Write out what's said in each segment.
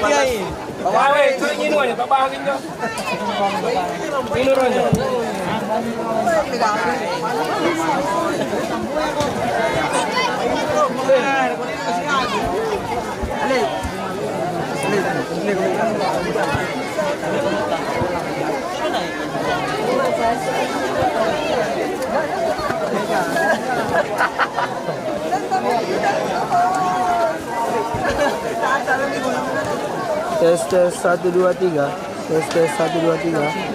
Bawa itu ini aja, babahin nyo. Minum aja. Tes 1 2 3. Tes 1 2 3.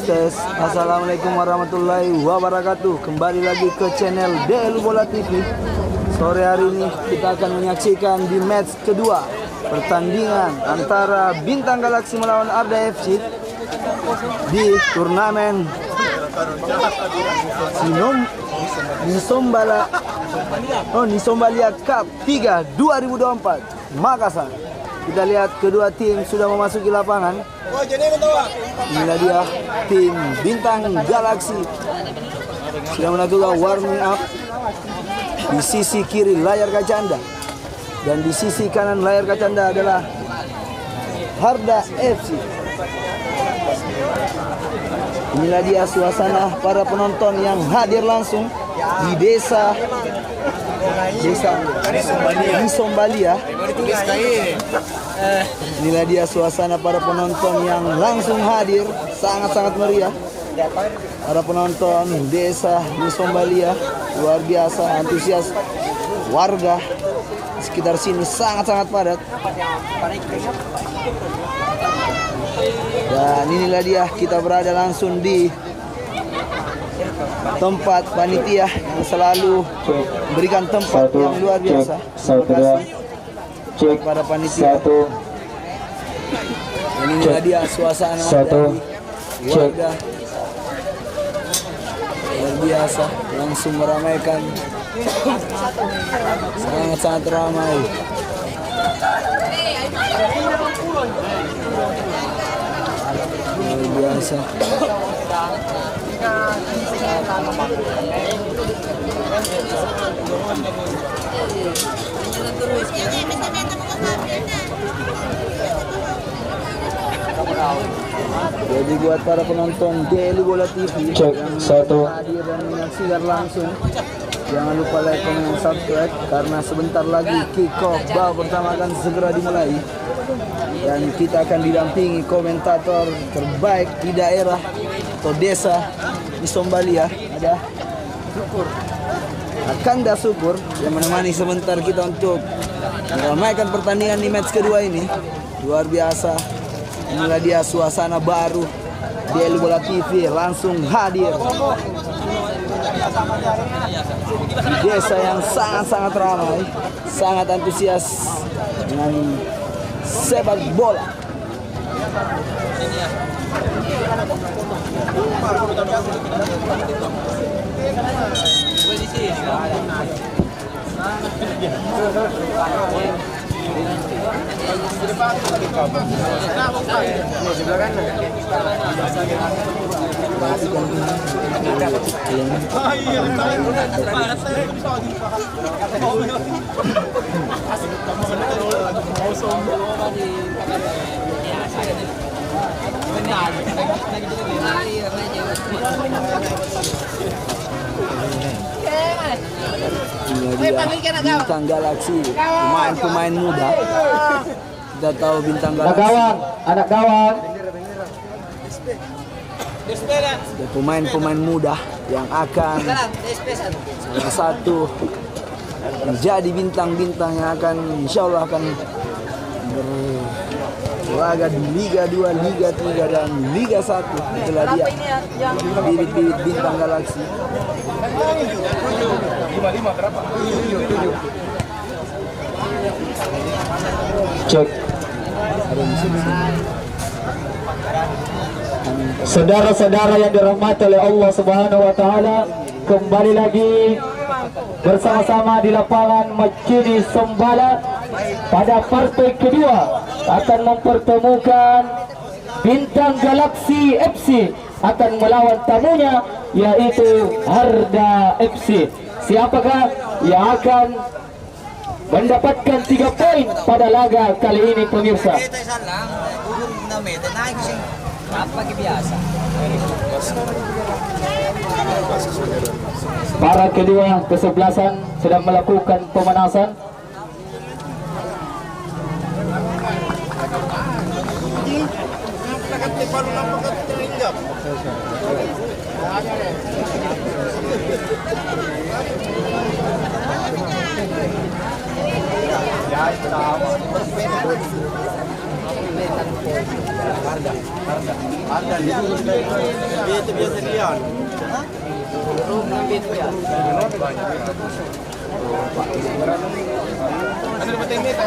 Tes. Assalamualaikum warahmatullahi wabarakatuh. Kembali lagi ke channel DL Bola TV. Sore hari ini kita akan menyaksikan di match kedua pertandingan antara Bintang Galaksi melawan Arda FC di turnamen Nisombalia Cup 3 2024 Makassar. Kita lihat kedua tim sudah memasuki lapangan. Inilah dia tim Bintang Galaksi sudah melakukan warming up di sisi kiri layar kaca Anda, dan di sisi kanan layar kaca Anda adalah Arda FC. Inilah dia suasana para penonton yang hadir langsung di desa Desa Nisombalia. Inilah dia suasana para penonton yang langsung hadir, sangat-sangat meriah. Para penonton Desa Nisombalia luar biasa antusias, warga sekitar sini sangat-sangat padat. Dan inilah dia, kita berada langsung di tempat panitia yang selalu memberikan tempat yang luar biasa. Terima kasih kepada panitia. Dan inilah dia suasana dari warga luar biasa, langsung meramaikan, sangat-sangat ramai. Luar biasa. Jadi buat para penonton Daily Bola TV yang hadir dan menyaksikan langsung, jangan lupa like, comment, dan subscribe karena sebentar lagi kick off babak pertama akan segera dimulai. Dan kita akan didampingi komentator terbaik di daerah atau desa Nisombalia, ada Akanda Syukur yang menemani sebentar kita untuk meramaikan pertandingan di match kedua ini. Luar biasa, inilah dia suasana baru Daily Bola TV langsung hadir di desa yang sangat-sangat ramai, sangat antusias dengan sepak bola. Bintang Galaksi, pemain-pemain muda. Kita tahu Bintang Galaksi. Anak gawang. Ada pemain-pemain muda yang akan salah satu menjadi bintang-bintang yang akan insya Allah akan berlaga di Liga 2, Liga 3 dan Liga 1. Itulah dia bibit-bibit Bintang Galaksi. 55 berapa? Cek. Saudara-saudara yang dirahmati oleh Allah Subhanahu wa taala, kembali lagi bersama-sama di lapangan Macini Sombala pada partai kedua akan mempertemukan Bintang Galaksi FC akan melawan tamunya yaitu Harda FC. Siapakah yang akan mendapatkan 3 poin pada laga kali ini pemirsa? Para kedua kesebelasan sedang melakukan pemanasan. Itu biasa dia. Ano ba tayo meta?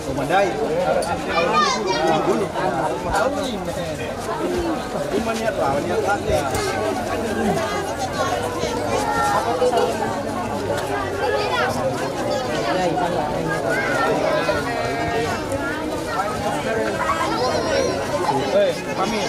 Pemandai. Dulu. Cuma niat lah, niat latihan. Kami.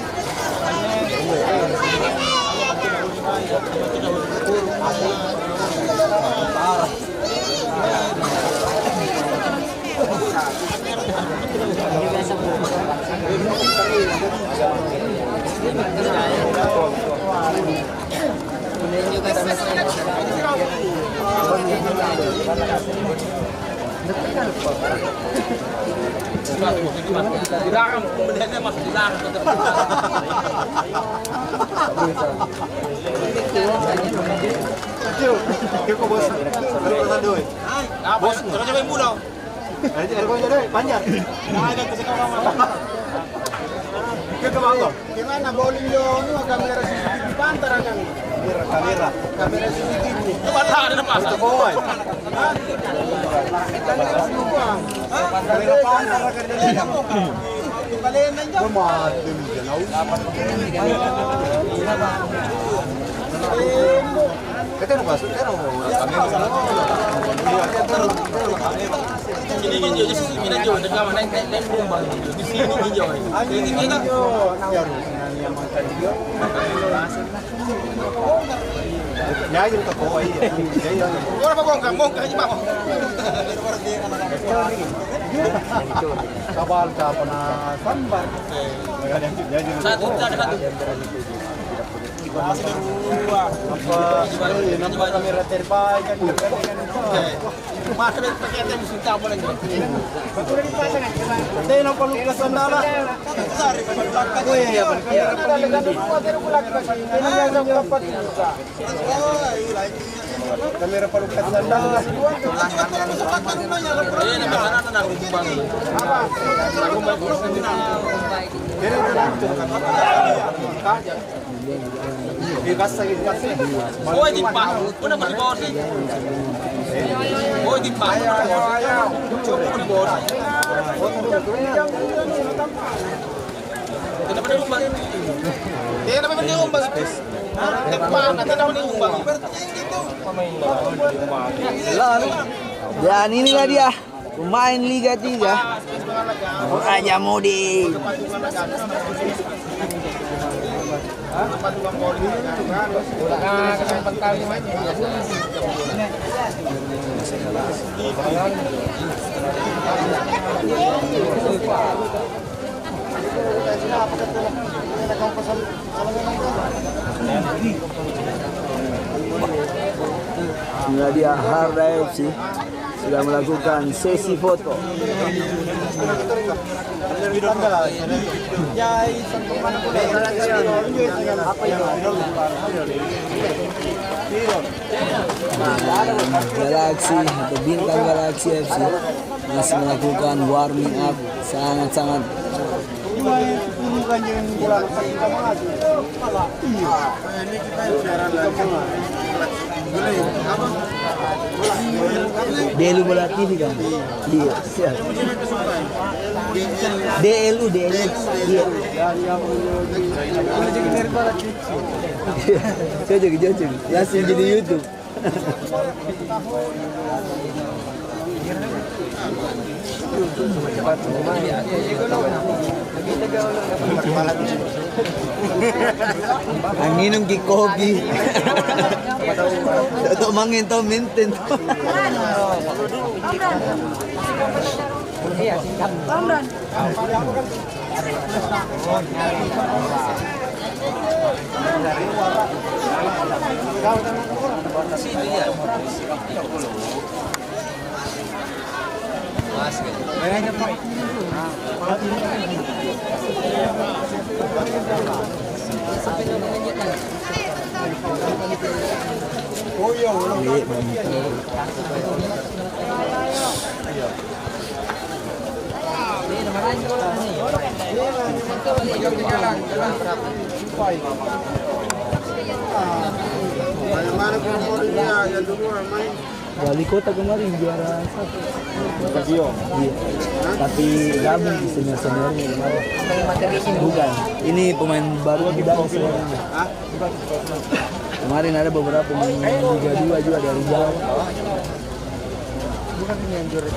Dilarang, pembeliannya masih dilarang. Kiko bos. Berapa doi? Bos, jangan cobain pulau. Nanti ergo doi panjat. Ada ke sekolah mana? Kiko bangko. Gimana bowling lo nu kamera CCTV pantar kan? Kamera. Kamera CCTV. Itu mana ada apa? Itu boy. Kamera pantar kan dia. Kalian aja. Kita nak masuk kan? Ini hijau, di sini hijau, dekat mana naik rumah. Di sini hijau. Ini Ya itu tak boy. Orang apa bongkar aja pak. Kapal kapal na sambar. Satu. Nampak kamera terbaik kan? Masa pakai ATM minta apa lagi? Hindi nampak lukas sandala. Oh iya ya. Kamera palukas sandala. Oh, di Pak. Una di bawah sih. Oh, di Pak. Coba di bawah. Kenapa dia umbang? Dia kenapa dia umbang? Depan, kenapa dia umbang? Dan inilah dia pemain Liga 3 Raja Mudi. Inilah dia Harda FC sudah melakukan sesi foto. Galaxy atau Bintang Galaxy FC masih melakukan warming up sangat-sangat. Delu bola TV kan? Iya, siap. DLU. Iya. Cocok. Langsung jadi YouTube. Ang inom ki kopi. Dato mangin to minten to. Wali kota kemarin juara 1. Iya. Tapi gabung di senior-seniornya kemarin. Bukan. Ini pemain baru di Bali sekarang. Kemarin ada beberapa pemain Liga 2 juga dari Jawa. Bukan ini yang juara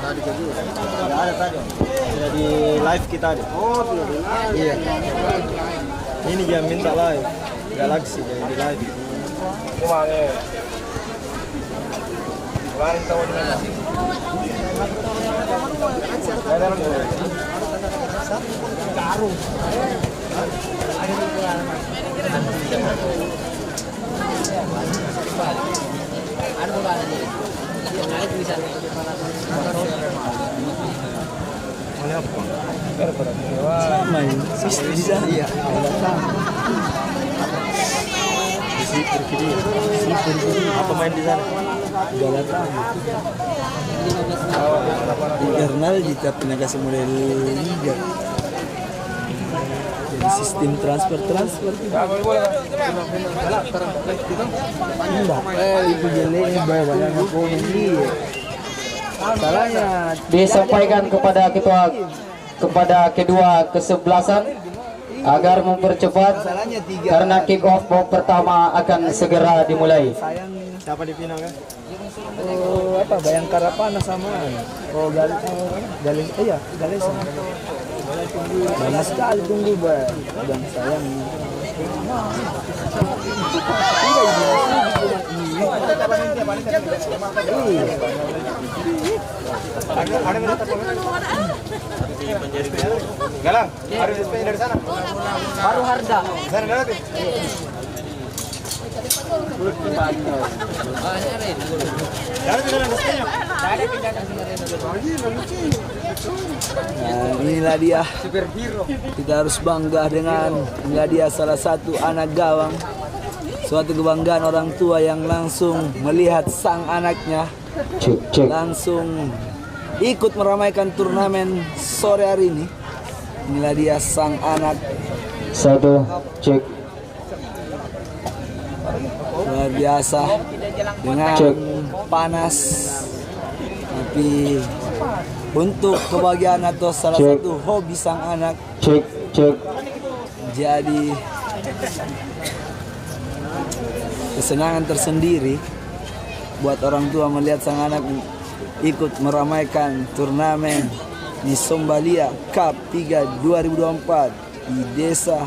Tadi ke juga. Tidak ada tadi. Sudah di live kita ada. Oh, sudah di live. Iya. Ini dia minta live. Galaxy jadi di live. Iya. Apa main di sana? Internal kita penegak model liga. Jadi sistem transfer itu jeleknya banyak komen dia. Salahnya Disampaikan kepada kedua kesebelasan agar mempercepat salahnya 3. karena kick off babak pertama akan segera dimulai. Sayang Siapa di final kan? Bayangkara panas sama Galis banyak sekali tunggu dan sayang Galang, harus SP dari sana. Baru harga. Sana nanti. Nah, inilah dia. Kita harus bangga dengan dia salah satu anak gawang. Suatu kebanggaan orang tua yang langsung melihat sang anaknya langsung ikut meramaikan turnamen sore hari ini. Inilah dia sang anak. Satu, cek. Luar biasa dengan panas, tapi untuk kebahagiaan atau salah satu hobi sang anak Cek. jadi kesenangan tersendiri buat orang tua melihat sang anak ikut meramaikan turnamen Nisombalia Cup 3 2024 di desa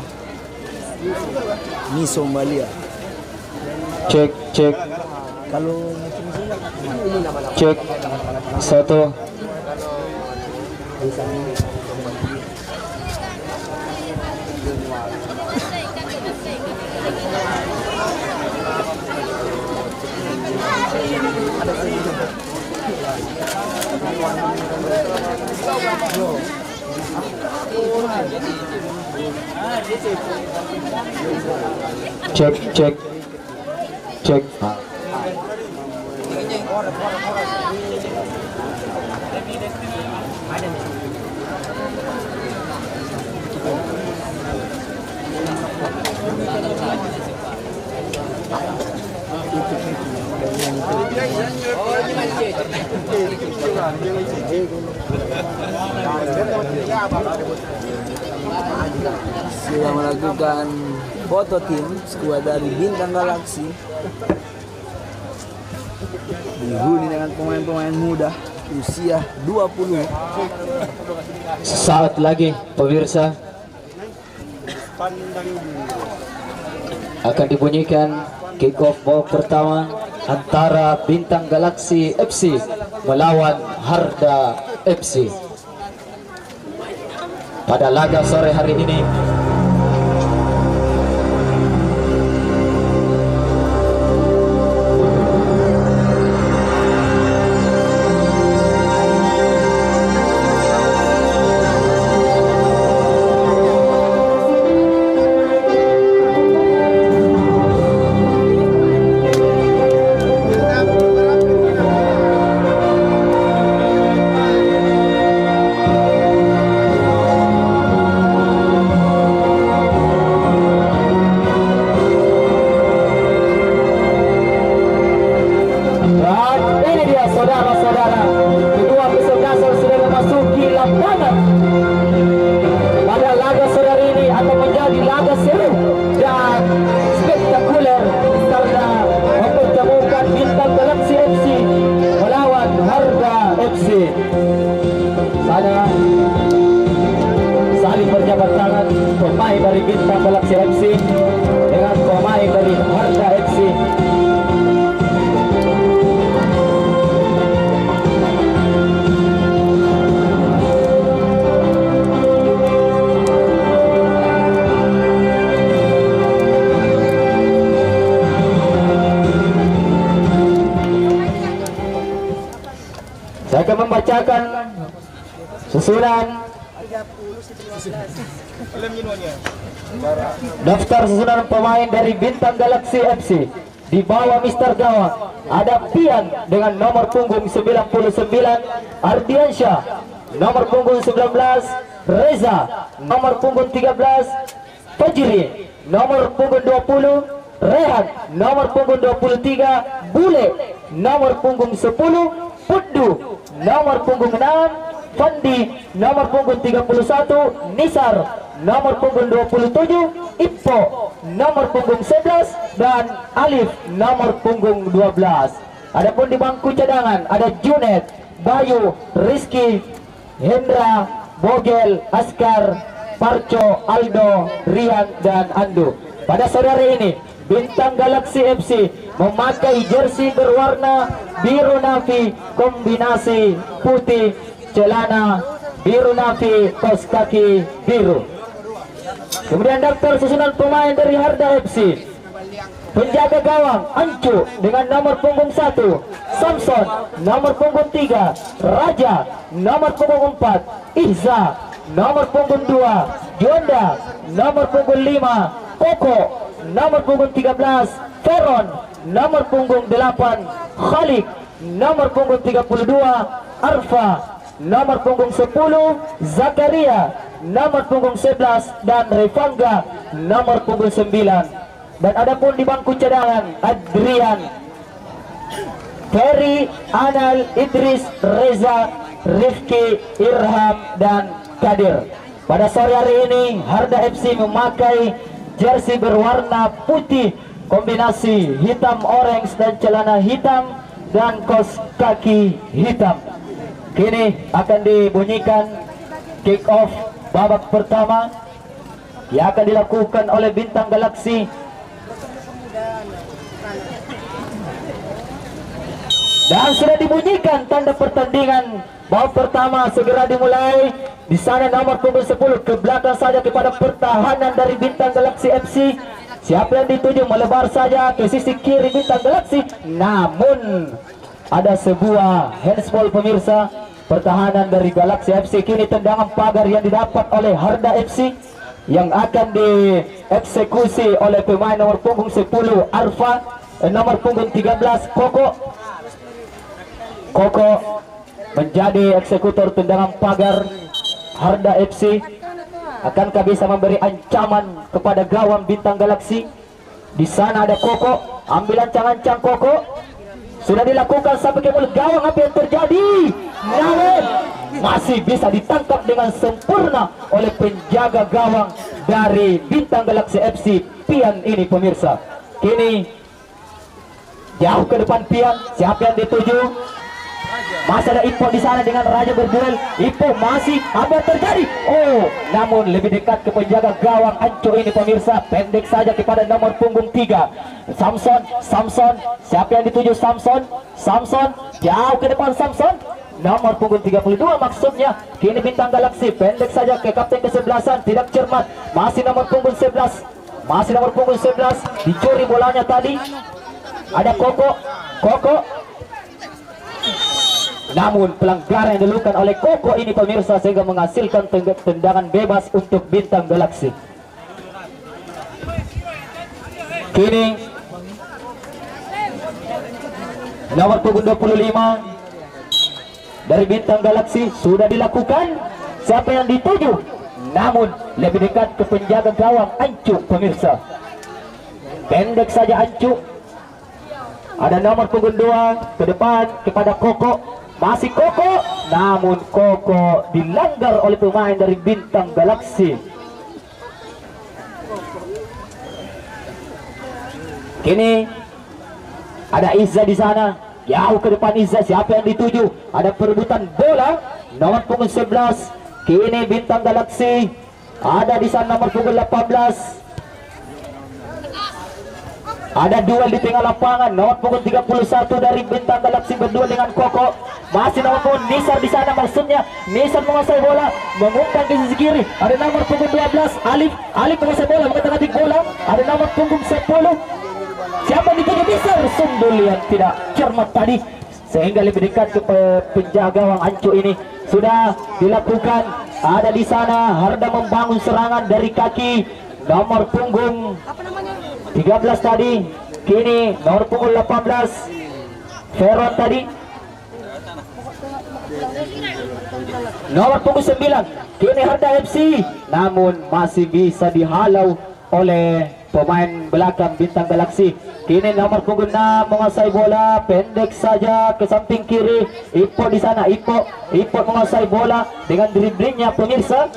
Nisombalia. Cek. Kalau Cek. Satu. Cek. Sudah melakukan foto tim skuad dari Bintang Galaksi, dihuni dengan pemain-pemain muda usia 20. Saat lagi pemirsa akan dibunyikan kick off babak pertama antara Bintang Galaksi FC melawan Harda FC pada laga sore hari ini. Saling berjabat tangan pemain dari Bintang Galaksi FC dengan pemain dari Harda FC. Saya akan membacakan susunan daftar susunan pemain dari Bintang Galaxy FC. Di bawah Mister Gawang ada Pian dengan nomor punggung 99, Ardiansyah nomor punggung 19, Reza nomor punggung 13, Fajri nomor punggung 20, Rehan nomor punggung 23, Bule nomor punggung 10, Pudu nomor punggung 6, Fandi nomor punggung 31, Nisar nomor punggung 27, Ipo nomor punggung 11, dan Alif nomor punggung 12. Adapun di bangku cadangan ada Junet, Bayu, Rizky, Hendra, Bogel, Askar, Parco, Aldo, Rian, dan Andu. Pada sore hari ini Bintang Galaxy FC memakai jersey berwarna biru navy kombinasi putih, celana biru navy, kaos kaki biru. Kemudian daftar susunan pemain dari Harda FC. Penjaga gawang Ancu dengan nomor punggung 1, Samson nomor punggung 3, Raja nomor punggung 4, Ihza nomor punggung 2, Jonda nomor punggung 5, Koko nomor punggung 13, Feron nomor punggung 8, Khalik nomor punggung 32, Arfa nomor punggung 10, Zakaria nomor punggung 11, dan Revanga nomor punggung 9. Dan adapun di bangku cadangan Adrian, Ferry, Anal, Idris, Reza, Rifki, Irham, dan Kadir. Pada sore hari ini Harda FC memakai jersey berwarna putih kombinasi hitam orange dan celana hitam dan kaos kaki hitam. Kini akan dibunyikan kick off babak pertama yang akan dilakukan oleh Bintang Galaxy. Dan sudah dibunyikan tanda pertandingan babak pertama segera dimulai. Di sana nomor punggung 10 ke belakang saja kepada pertahanan dari Bintang Galaxy FC. Siapa yang dituju melebar saja ke sisi kiri Bintang Galaxy. Namun ada sebuah handsball pemirsa. Pertahanan dari Galaxy FC. Kini tendangan pagar yang didapat oleh Harda FC yang akan dieksekusi oleh pemain nomor punggung 10 Arfa, nomor punggung 13 Koko. Koko menjadi eksekutor tendangan pagar Harda FC. Akankah bisa memberi ancaman kepada gawang Bintang Galaxy? Di sana ada Koko, ambil ancang-ancang Koko. Sudah dilakukan sampai ke mulut gawang. Apa yang terjadi? Namun masih bisa ditangkap dengan sempurna oleh penjaga gawang dari Bintang Galaxy FC, Pian ini pemirsa. Kini jauh ke depan Pian. Siapa yang dituju? Masih ada Ipo di sana dengan Raja berduel. Ipo masih, apa yang terjadi? Oh, namun lebih dekat ke penjaga gawang Anco ini pemirsa. Pendek saja kepada nomor punggung 3 Samson. Siapa yang dituju? Samson, jauh ke depan Samson. Nomor punggung 32 maksudnya. Kini Bintang Galaxy pendek saja ke kapten ke-11, tidak cermat. Masih nomor punggung 11. Dicuri bolanya tadi. Ada Koko. Namun pelanggaran yang dilakukan oleh Koko ini pemirsa sehingga menghasilkan tendangan bebas untuk Bintang Galaxy. Kini nomor punggung 25 dari Bintang Galaxy sudah dilakukan. Siapa yang dituju? Namun lebih dekat ke penjaga gawang Ancu pemirsa. Pendek saja Ancu. Ada nomor punggung 2 ke depan kepada Koko. Masih Koko, namun Koko dilanggar oleh pemain dari Bintang Galaxy. Kini ada Izza di sana, jauh ke depan Izza. Siapa yang dituju? Ada perebutan bola nomor punggung 11. Kini Bintang Galaxy ada di sana nomor punggung 18. Ada duel di tengah lapangan, nomor punggung 31 dari Bintang Galaxy berduel dengan Koko. Masih nomor punggung Nisar di sana, maksudnya Nisar menguasai bola, mengumpan ke sisi kiri. Ada nomor punggung 12 Alif menguasai bola, mengetik bola. Ada nomor punggung 10. Siapa dituju? Nisar. Sundul yang tidak cermat tadi. sehingga lebih dekat ke penjaga gawang Ancu ini. Sudah dilakukan, ada di sana Harda membangun serangan dari kaki nomor punggung 13 tadi, kini nomor punggung 18 Feron tadi, nomor punggung 9 kini Harda FC, namun masih bisa dihalau oleh pemain belakang Bintang Galaksi. Kini nomor punggung 6 menguasai bola, pendek saja ke samping kiri. Ipo di sana, Ipo menguasai bola dengan driblingnya pemirsa.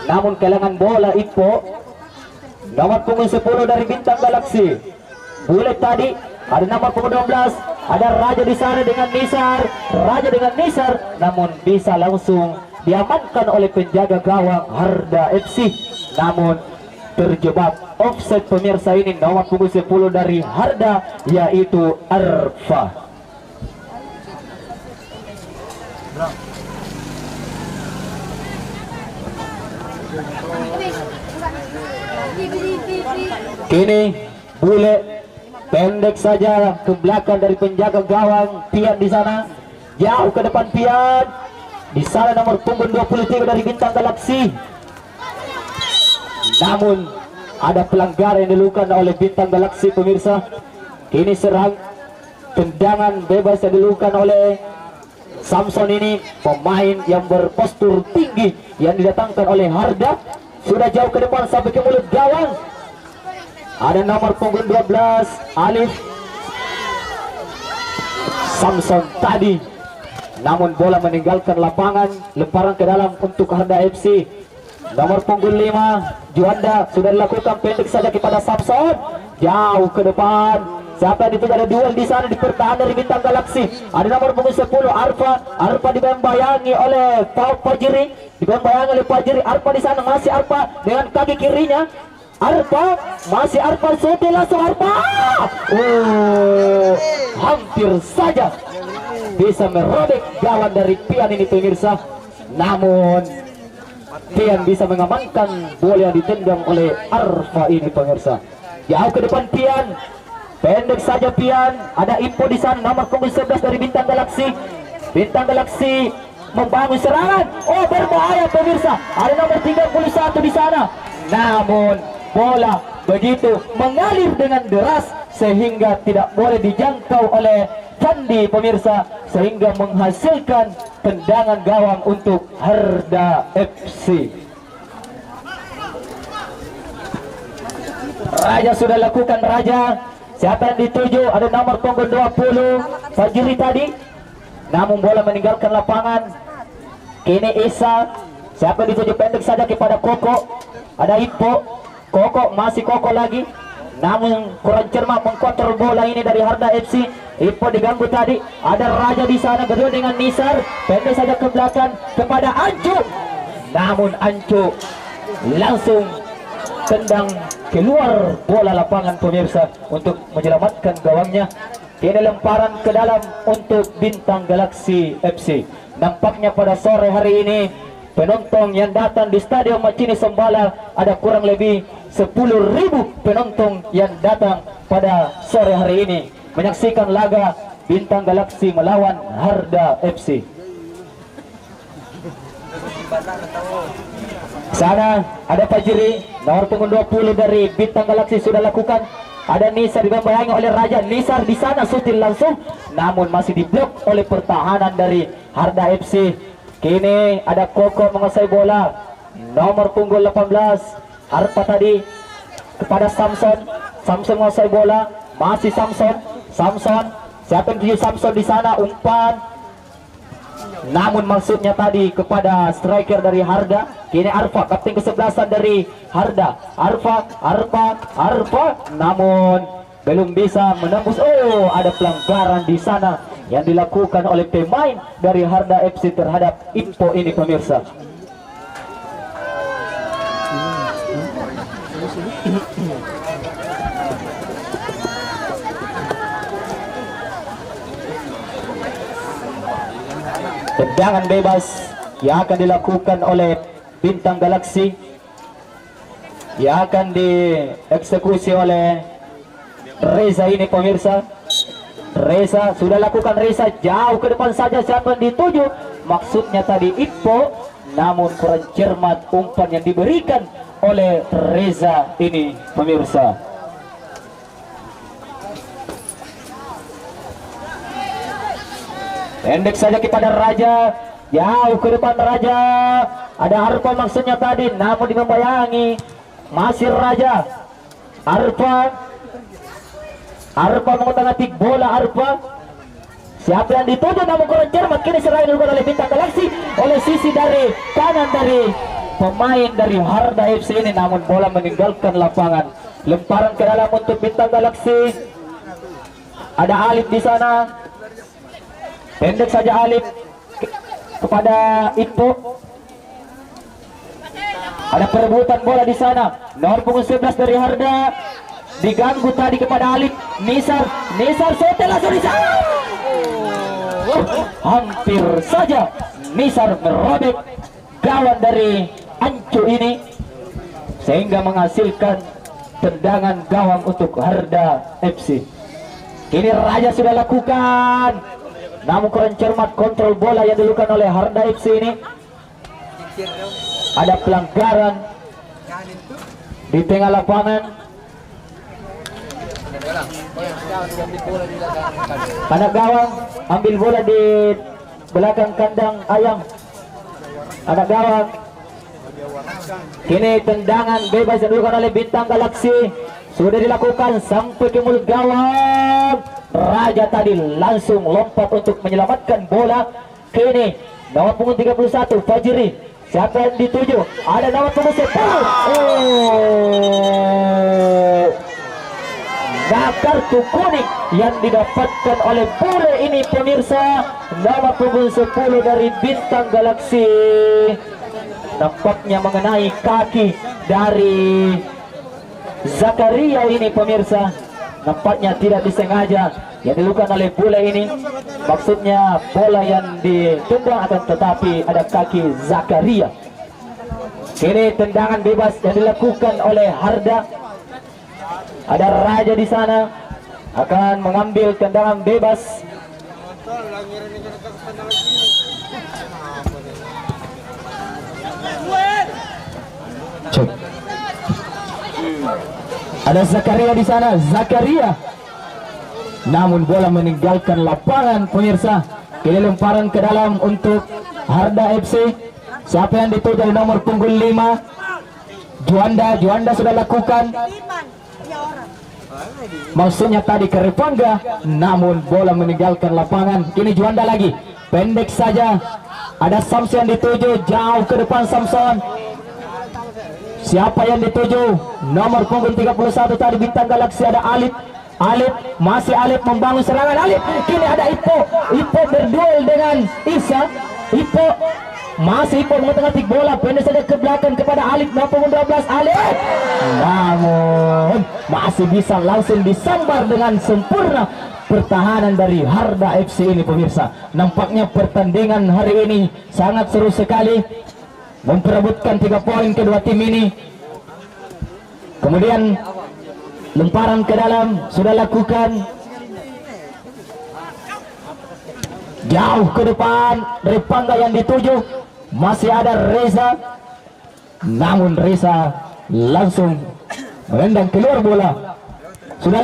Namun kehilangan bola Ipo. Nomor punggung 10 dari Bintang Galaksi. Bulet tadi, ada nomor punggung 12, ada Raja di sana dengan Nisar. Raja dengan Nisar, namun bisa langsung diamankan oleh penjaga gawang Harda FC. Namun terjebak offset pemirsa, ini nomor punggung 10 dari Harda, yaitu Arfa. Kini Bule pendek saja ke belakang dari penjaga gawang Pian di sana, jauh ke depan Pian. Di sana nomor punggung 23 dari Bintang Galaksi. Namun ada pelanggaran yang dilakukan oleh Bintang Galaksi pemirsa. Ini serang tendangan bebas yang dilakukan oleh Samson, ini pemain yang berpostur tinggi yang didatangkan oleh Harda. Sudah jauh ke depan sampai ke mulut gawang. Ada nomor punggung 12 Alif Samson tadi, namun bola meninggalkan lapangan, lemparan ke dalam untuk Harda FC. Nomor punggung 5 Juanda sudah dilakukan, pendek saja kepada Samson, jauh ke depan. Siapa yang dituju? Ada duel di sana di pertahanan dari Bintang Galaksi. Ada nomor punggung 10 Arfa dibayang-bayangi oleh Fajri, Arfa di sana, masih Arfa dengan kaki kirinya. Arfa shooting langsung Arfa. Hampir saja bisa merobek gawang dari Pian ini pemirsa. Namun Pian bisa mengamankan bola yang ditendang oleh Arfa ini pemirsa. Jauh ke depan Pian, pendek saja Pian. Ada info di sana, nomor punggung 11 dari Bintang Galaksi. Bintang Galaksi membangun serangan. Berbahaya pemirsa. Ada nomor 31 di sana. Namun bola begitu mengalir dengan deras sehingga tidak boleh dijangkau oleh Candi pemirsa, sehingga menghasilkan tendangan gawang untuk Harda FC. Raja sudah lakukan Raja. Siapa yang dituju? Ada nomor punggung 20 Fajri tadi, namun bola meninggalkan lapangan. Kini Isa, siapa yang dituju? Pendek saja kepada Koko. Ada Ipo, Koko, masih Koko lagi, namun kurang cermat mengkontrol bola ini dari Harda FC. Ipo diganggu tadi, ada Raja di sana berdua dengan Nisar, pendek saja ke belakang kepada Ancu, namun Ancu langsung tendang keluar bola lapangan pemirsa untuk menyelamatkan gawangnya. Ini lemparan ke dalam untuk Bintang Galaksi FC. Nampaknya pada sore hari ini penonton yang datang di Stadion Macini Sembala ada kurang lebih 10.000 penonton yang datang pada sore hari ini menyaksikan laga Bintang Galaksi melawan Harda FC. Sana ada Fajri, nomor punggung 20 dari Bintang Galaksi sudah lakukan. Ada Nisar dibayang oleh Raja. Nisar di sana shooting langsung, namun masih diblok oleh pertahanan dari Harda FC. Kini ada Koko menguasai bola, nomor punggung 18 Arfa tadi kepada Samson. Samson menguasai bola, masih Samson. Siapa yang tuju? Samson di sana umpan, namun maksudnya tadi kepada striker dari Harda. Kini Arfa, kapten kesebelasan dari Harda. Arfa, namun belum bisa menembus. Ada pelanggaran di sana yang dilakukan oleh pemain dari Harda FC terhadap Ipo ini pemirsa. Tendangan bebas yang akan dilakukan oleh Bintang Galaksi, yang akan dieksekusi oleh Reza ini pemirsa. Reza sudah lakukan, Reza jauh ke depan saja, siapa yang dituju? Maksudnya tadi Ipo, namun kurang cermat umpan yang diberikan oleh Reza ini pemirsa. Pendek saja kepada Raja, jauh ke depan Raja. Ada Arfa maksudnya tadi, namun membayangi masih Raja. Arfa mengotak-atik bola. Arfa, siapa yang dituju namun kurang cermat, kini serangan dilakukan oleh Bintang Galaksi oleh sisi dari kanan dari pemain dari Harda FC ini, namun bola meninggalkan lapangan. Lemparan ke dalam untuk Bintang Galaksi. Ada Alif di sana. Pendek saja Alif kepada Ipo. Ada perebutan bola di sana. Nomor punggung 11 dari Harda diganggu tadi kepada Alif. Nisar setel langsung di sana. Hampir saja Nisar merobek gawang dari Ancu ini sehingga menghasilkan tendangan gawang untuk Harda FC. Kini Raja sudah lakukan, namun kurang cermat kontrol bola yang dilakukan oleh Harda FC ini. Ada pelanggaran di tengah lapangan. Anak gawang ambil bola di belakang kandang ayam. Anak gawang. Kini tendangan bebas yang dilakukan oleh Bintang Galaksi sudah dilakukan sampai ke mulut gawang. Raja tadi langsung lompat untuk menyelamatkan bola. Kini nomor punggung 31 Fajri, siapa yang dituju? Ada nomor punggung 10. Nah, kartu kuning yang didapatkan oleh bule ini pemirsa, nomor punggung 10 dari Bintang Galaksi, nampaknya mengenai kaki dari Zakaria ini pemirsa. Nampaknya tidak disengaja yang dilakukan oleh bule ini. Maksudnya bola yang ditendang akan tetapi ada kaki Zakaria. Kini tendangan bebas yang dilakukan oleh Harda. Ada Raja di sana akan mengambil tendangan bebas. Cek. Ada Zakaria di sana, Zakaria. Namun bola meninggalkan lapangan pemirsa. Kini lemparan ke dalam untuk Harda FC. Siapa yang dituju nomor punggung 5? Juanda sudah lakukan. Maksudnya tadi ke Ripangga, namun bola meninggalkan lapangan. Kini Juanda lagi, pendek saja. Ada Samson yang dituju, jauh ke depan Samson. Siapa yang dituju? Nomor punggung 31 tadi Bintang Galaksi, ada Alif. Masih Alif membangun serangan Alif. Kini ada Ipo berduel dengan Isa. Masih Ipo mengotak-atik bola, pendek saja ke belakang kepada Alif, nomor punggung 12 Alif. Namun masih bisa langsung disambar dengan sempurna pertahanan dari Harda FC ini pemirsa. Nampaknya pertandingan hari ini sangat seru sekali, memperebutkan 3 poin kedua tim ini. Kemudian lemparan ke dalam sudah lakukan, jauh ke depan Ripangga yang dituju. Masih ada Reza, namun Reza langsung menendang keluar bola. Sudah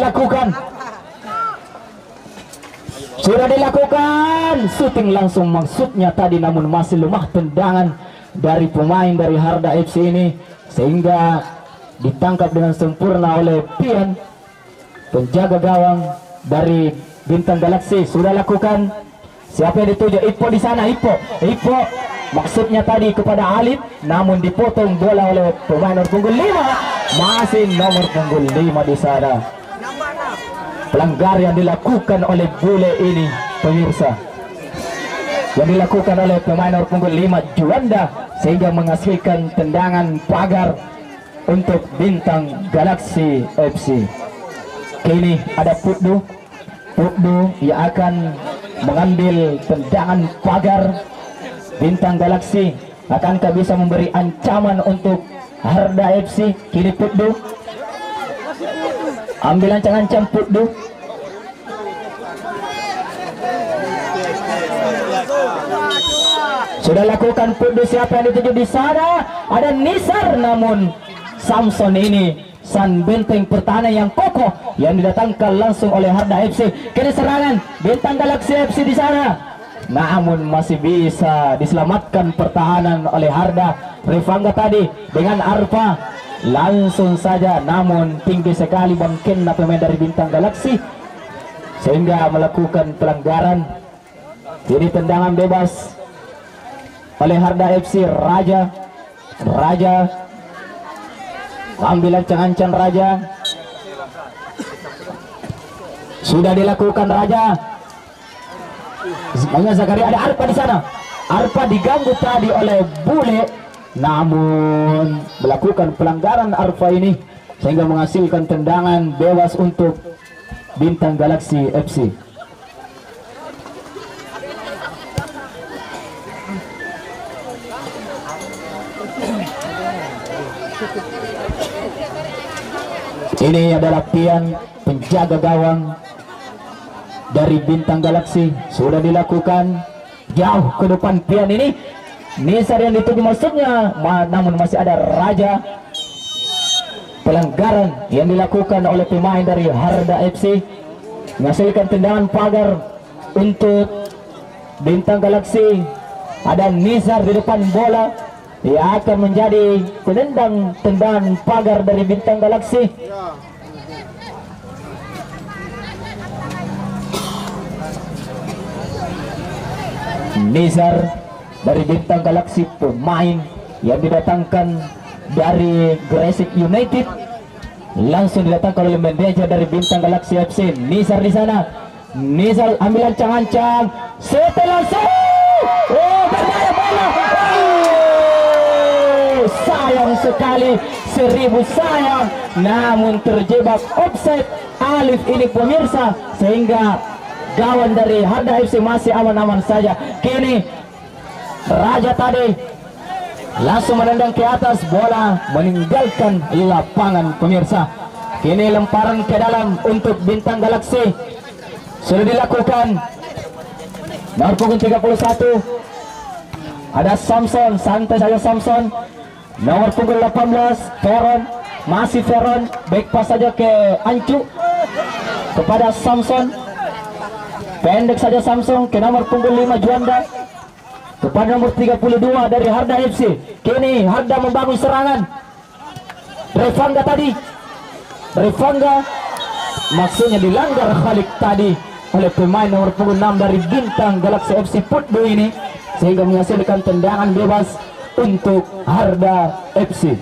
dilakukan shooting langsung maksudnya tadi, namun masih lemah tendangan dari pemain dari Harda FC ini sehingga ditangkap dengan sempurna oleh Pian, penjaga gawang dari Bintang Galaksi. Sudah lakukan, siapa yang dituju? Ipo di sana. Ipo maksudnya tadi kepada Alif, namun dipotong bola oleh pemain nomor punggung 5. Masih nomor punggung 5 di sana. Pelanggar yang dilakukan oleh bule ini pemirsa, yang dilakukan oleh pemain nomor punggung 5 Juanda, sehingga menghasilkan tendangan pagar untuk Bintang Galaksi FC. Kini ada Putdu yang akan mengambil tendangan pagar. Bintang Galaksi akankah bisa memberi ancaman untuk Harda FC? Kini Putdu ambil ancang-ancang. Putdu Sudah lakukan pundu, siapa yang dituju di sana? Ada Nisar, namun Samson ini sang benteng pertahanan yang kokoh yang didatangkan langsung oleh Harda FC. Kini serangan Bintang Galaxy FC di sana, namun masih bisa diselamatkan pertahanan oleh Harda. Rifangga tadi dengan Arfa langsung saja, namun tinggi sekali bangkitnya pemain dari Bintang Galaxy sehingga melakukan pelanggaran. Jadi tendangan bebas oleh Harda FC. Raja ambil ancang-ancang Raja, sudah dilakukan Raja. Sebenarnya Zakaria, ada Arpa di sana. Arpa diganggu tadi oleh Bule, namun melakukan pelanggaran Arfa ini sehingga menghasilkan tendangan bebas untuk Bintang Galaxy FC. Ini adalah Pian, penjaga gawang dari Bintang Galaxy. Sudah dilakukan jauh ke depan Pian ini. Nisar yang dituju maksudnya, namun masih ada Raja. Pelanggaran yang dilakukan oleh pemain dari Harda FC menghasilkan tendangan pagar untuk Bintang Galaxy. Ada Nisar di depan bola, ia akan menjadi penendang tendangan pagar dari Bintang Galaxy. Nizar dari Bintang Galaxy, pemain yang didatangkan dari Gresik United, langsung didatangkan oleh manajer dari Bintang Galaxy FC. Nizar di sana, Nizar ambil ancang-ancang, setelah berbahaya bola. Sayang sekali, 1000 sayang, namun terjebak offside Alif ini pemirsa, sehingga gawang dari Harda FC masih aman-aman saja. Kini Raja tadi langsung menendang ke atas, bola meninggalkan lapangan pemirsa. Kini lemparan ke dalam untuk Bintang Galaxy sudah dilakukan. Nomor punggung 31 ada Samson, santai saja Samson. Nomor punggung 18 Veron, masih Veron, back pass saja ke Ancu kepada Samson. Pendek saja Samsung ke nomor punggung 5 Juanda kepada nomor 32 dari Harda FC. Kini Harda membangun serangan. Rifangga tadi, Rifangga maksudnya dilanggar Khalid tadi oleh pemain nomor punggung 6 dari Bintang Galaxy FC Putbu ini, sehingga menghasilkan tendangan bebas untuk Harda FC.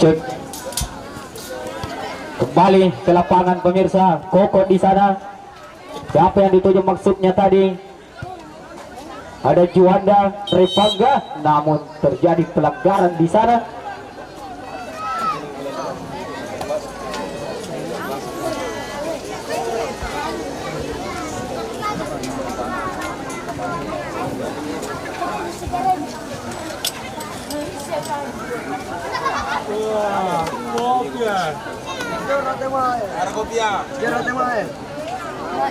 Cek kembali ke lapangan pemirsa. Koko di sana, siapa yang dituju maksudnya tadi? Ada Juanda, Rifangga, namun terjadi pelanggaran di sana.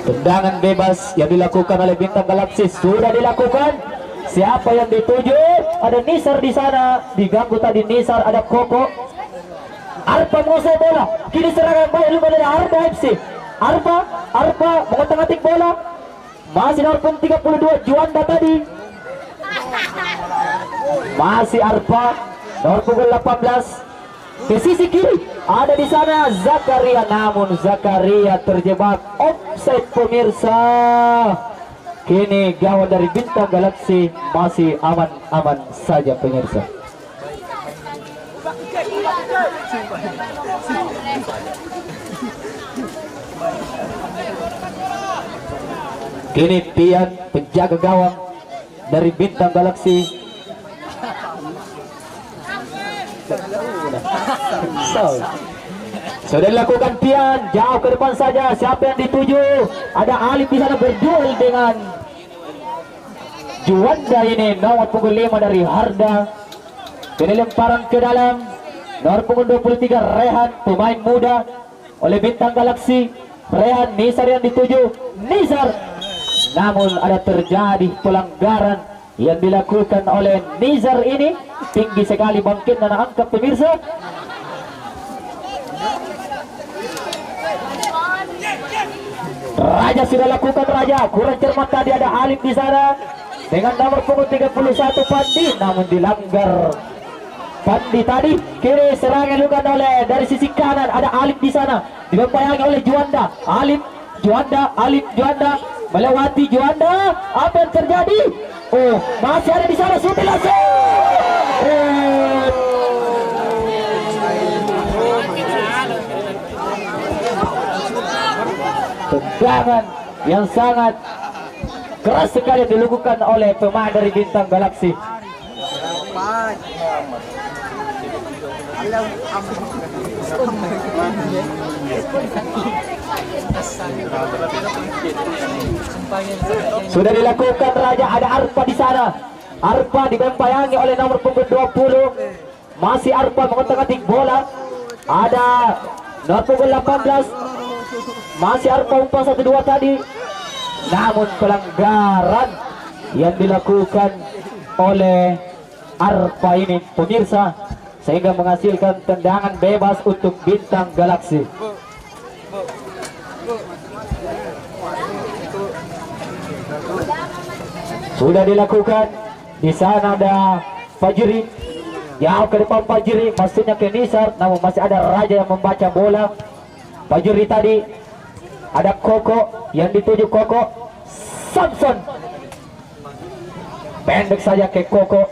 Tendangan bebas yang dilakukan oleh Bintang Galaxy sudah dilakukan. Siapa yang dituju? Ada Nisar di sana, diganggu tadi Nisar. Ada Koko. Arpa menguasai bola. Kini serangan baik dari Harda FC. Arpa mengotak-atik bola. Masih nomor 32 Juanda tadi. Masih Arpa nomor punggung 18. Ke sisi kiri ada di sana Zakaria, namun Zakaria terjebak offside pemirsa. Kini gawang dari Bintang Galaxy masih aman-aman saja pemirsa. Kini Pian, penjaga gawang dari Bintang Galaxy, sudah dilakukan Pian, jauh ke depan saja. Siapa yang dituju? Ada Alif di sana berduel dengan Juanda ini, nomor punggung 5 dari Harda. Kini lemparan ke dalam. Nomor punggung 23 Rehan, pemain muda oleh Bintang Galaksi. Rehan, Nizar yang dituju. Nizar. Namun ada terjadi pelanggaran yang dilakukan oleh Nizar ini. Tinggi sekali bangkit dan angkat pemirsa. Raja sudah lakukan Raja. Kurang cermat tadi ada Alif di sana dengan nomor punggung 31 Pandi, namun dilanggar Pandi tadi. Kiri serangan dilakukan oleh dari sisi kanan ada Alif di sana, dibayangi oleh Juanda. Alif Juanda melewati Juanda. Apa yang terjadi? Oh, masih ada di sana Suti langsung. Tendangan yang sangat keras sekali dilakukan oleh pemain dari Bintang Galaksi. Sudah dilakukan Raja, ada Arpa di sana. Arpa dibayangi oleh nomor punggung 20. Masih Arpa mengotak-atik bola. Ada nomor punggung 18. Masih Arpa umpan 1-2 tadi. Namun pelanggaran yang dilakukan oleh Arpa ini pemirsa, sehingga menghasilkan tendangan bebas untuk Bintang Galaksi. Sudah dilakukan. Di sana ada Fajri. Jauh ke depan Fajri, maksudnya ke Nizar, namun masih ada Raja yang membaca bola. Fajri tadi ada Koko yang dituju Koko. Samson pendek saja ke Koko.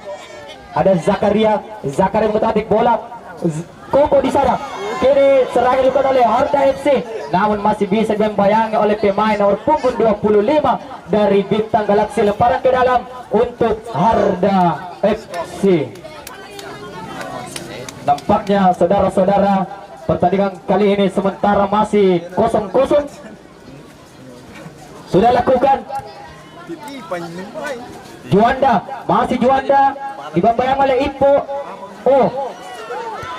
Ada Zakaria mengotak-atik bola. Koko di sana. Kini serangan dilakukan oleh Harda FC, namun masih bisa membayangi oleh pemain nomor punggung 25 dari Bintang Galaksi. Lemparan ke dalam untuk Harda FC. Nampaknya saudara-saudara, pertandingan kali ini sementara masih 0-0. Sudah lakukan Juanda, masih Juanda dibayang oleh Ipo. Oh,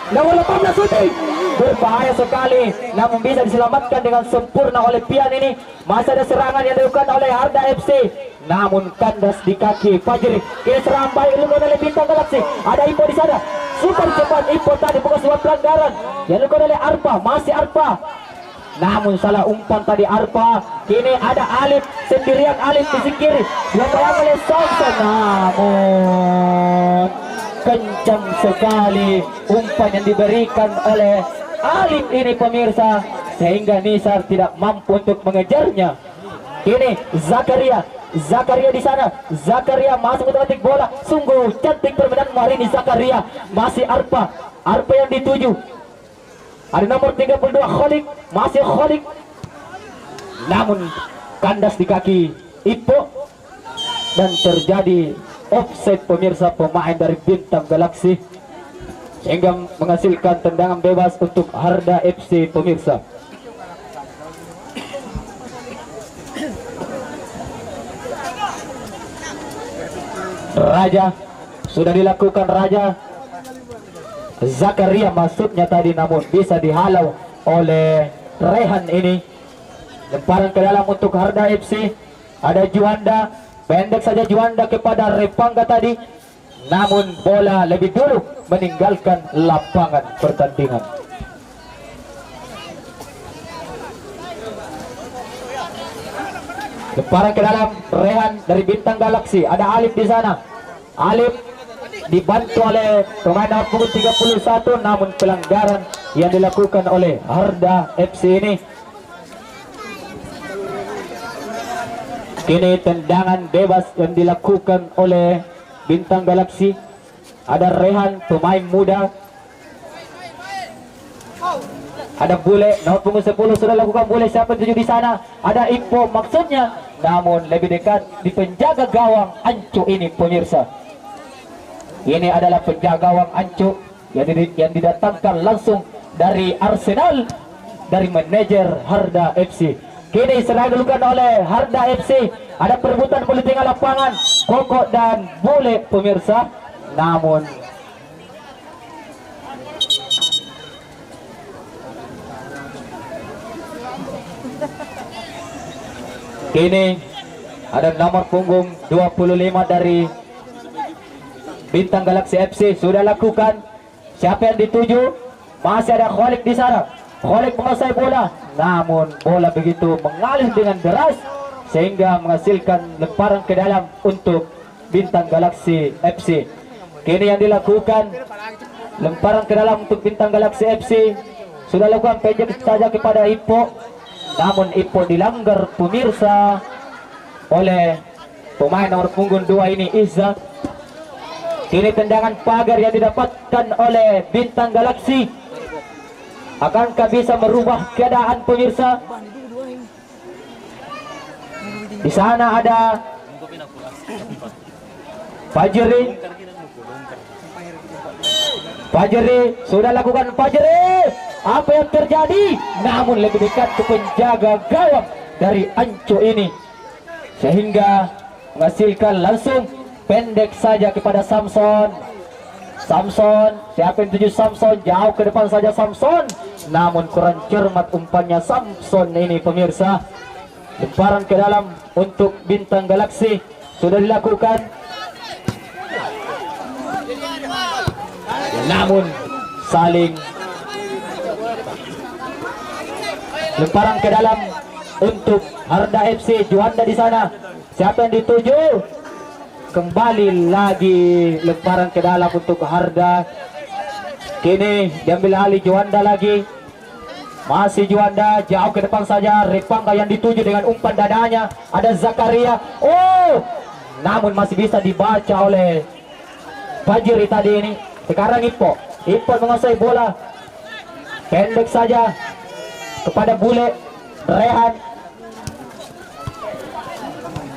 nomor 18 Suti, berbahaya sekali, namun bisa diselamatkan dengan sempurna oleh Pian ini. Masih ada serangan yang dilakukan oleh Harda FC, namun kandas di kaki Fajri. Kini serangan baik dilakukan oleh Bintang Galaksi. Ada Ipo di sana, super cepat Ipo tadi, bukan sebuah pelanggaran yang dilakukan oleh Arpa. Masih Arpa, namun salah umpan tadi Arpa. Kini ada Alif sendirian, Alif di sisi kiri dibayang oleh Samson, namun kencang sekali umpan yang diberikan oleh Alif ini pemirsa, sehingga Nizar tidak mampu untuk mengejarnya. Kini Zakaria di sana. Zakaria masuk otomatis bola. Sungguh cantik permainan hari ini Zakaria. Masih Arpa yang dituju. Ada nomor 32 Kholik, masih Kholik, namun kandas di kaki Ipo dan terjadi offside pemirsa pemain dari Bintang Galaksi, sehingga menghasilkan tendangan bebas untuk Harda FC pemirsa. Raja sudah dilakukan Raja. Zakaria maksudnya tadi, namun bisa dihalau oleh Rehan ini. Lemparan ke dalam untuk Harda FC. Ada Juanda, pendek saja Juanda kepada Repangga tadi, namun bola lebih dulu meninggalkan lapangan pertandingan. Lemparan ke dalam Rehan dari Bintang Galaksi. Ada Alif di sana. Alif dibantu oleh pemain nomor punggung 31, namun pelanggaran yang dilakukan oleh Harda FC ini. Kini tendangan bebas yang dilakukan oleh Bintang Galaksi. Ada Rehan, pemain muda. Ada Bule, nomor punggung 10 sudah lakukan Bule. Siapa yang tuju di sana? Ada Ipo maksudnya, namun lebih dekat di penjaga gawang Ancu ini pemirsa. Ini adalah penjaga gawang Ancu yang didatangkan langsung dari Arsenal, dari manajer Harda FC. Kini serangan dilakukan oleh Harda FC. Ada perebutan bola tengah lapangan Koko dan Bule pemirsa, namun Kini ada nomor punggung 25 dari Bintang Galaxy FC sudah lakukan. Siapa yang dituju? Masih ada Khalid di sana. Khalid menguasai bola, namun bola begitu mengalir dengan deras sehingga menghasilkan lemparan ke dalam untuk Bintang Galaxy FC. Kini yang dilakukan lemparan ke dalam untuk Bintang Galaxy FC. Sudah lakukan pendek saja kepada Ipo, namun Ipo dilanggar pemirsa oleh pemain nomor punggung 2 ini, Izzat. Kini tendangan pagar yang didapatkan oleh Bintang Galaxy. Akankah bisa merubah keadaan pemirsa? Di sana ada Fajri. Fajri sudah lakukan Fajri. Apa yang terjadi? Namun lebih dekat ke penjaga gawang dari Anco ini, sehingga menghasilkan langsung pendek saja kepada Samson. Samson, siapa yang tuju Samson? Jauh ke depan saja Samson, namun kurang cermat umpannya Samson ini pemirsa. Lemparan ke dalam untuk Bintang Galaxy sudah dilakukan, namun saling lemparan ke dalam untuk Harda FC. Juanda di sana, siapa yang dituju? Kembali lagi lemparan ke dalam untuk Harda. Kini diambil alih Juanda lagi. Masih Juanda, jauh ke depan saja. Repangga yang dituju dengan umpan dadanya. Ada Zakaria. Oh, namun masih bisa dibaca oleh Fajri tadi ini. Sekarang Ipo menguasai bola. Pendek saja kepada Bule Rehan,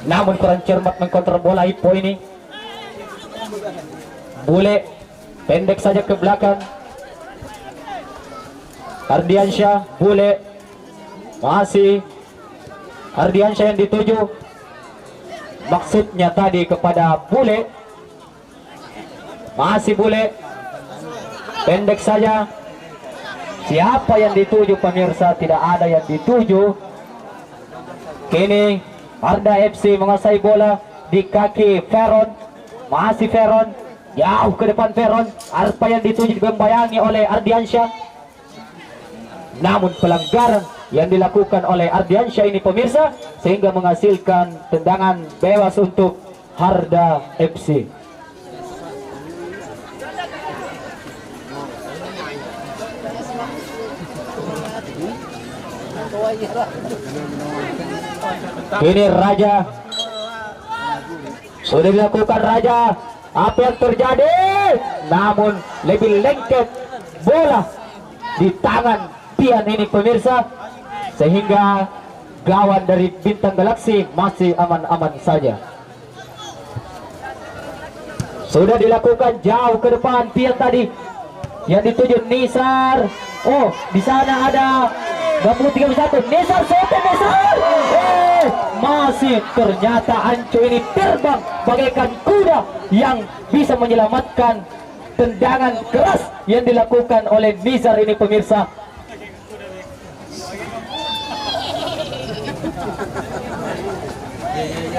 namun kurang cermat mengkontrol bola Ipo ini. Bule pendek saja ke belakang. Ardiansyah, Bule, masih Ardiansyah yang dituju. Maksudnya tadi kepada Bule. Masih Bule, pendek saja. Siapa yang dituju pemirsa? Tidak ada yang dituju. Kini Harda FC menguasai bola di kaki Veron. Masih Veron, jauh ke depan Veron. Apa yang dituju dibayangi oleh Ardiansyah, namun pelanggaran yang dilakukan oleh Ardiansyah ini pemirsa, sehingga menghasilkan tendangan bebas untuk Harda FC. Ini Raja sudah dilakukan Raja. Apa yang terjadi? Namun lebih lengket bola di tangan Tian ini pemirsa, sehingga gawang dari Bintang Galaxy masih aman-aman saja. Sudah dilakukan jauh ke depan Tian tadi yang dituju Nisar. Oh, di sana ada 21 Nisar, Nisar. Masih ternyata Anco ini terbang bagaikan kuda yang bisa menyelamatkan tendangan keras yang dilakukan oleh Nisar ini pemirsa.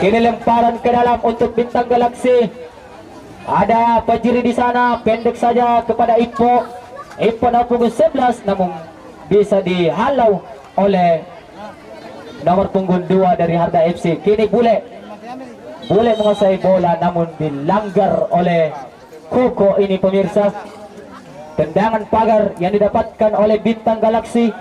Kini lemparan ke dalam untuk Bintang Galaxy. Ada Fajri di sana, pendek saja kepada Ipo. Ipo nomor 11, namun bisa dihalau oleh nomor punggung 2 dari Harda FC. Kini Bule menguasai bola, namun dilanggar oleh Koko ini pemirsa. Tendangan pagar yang didapatkan oleh Bintang Galaxy.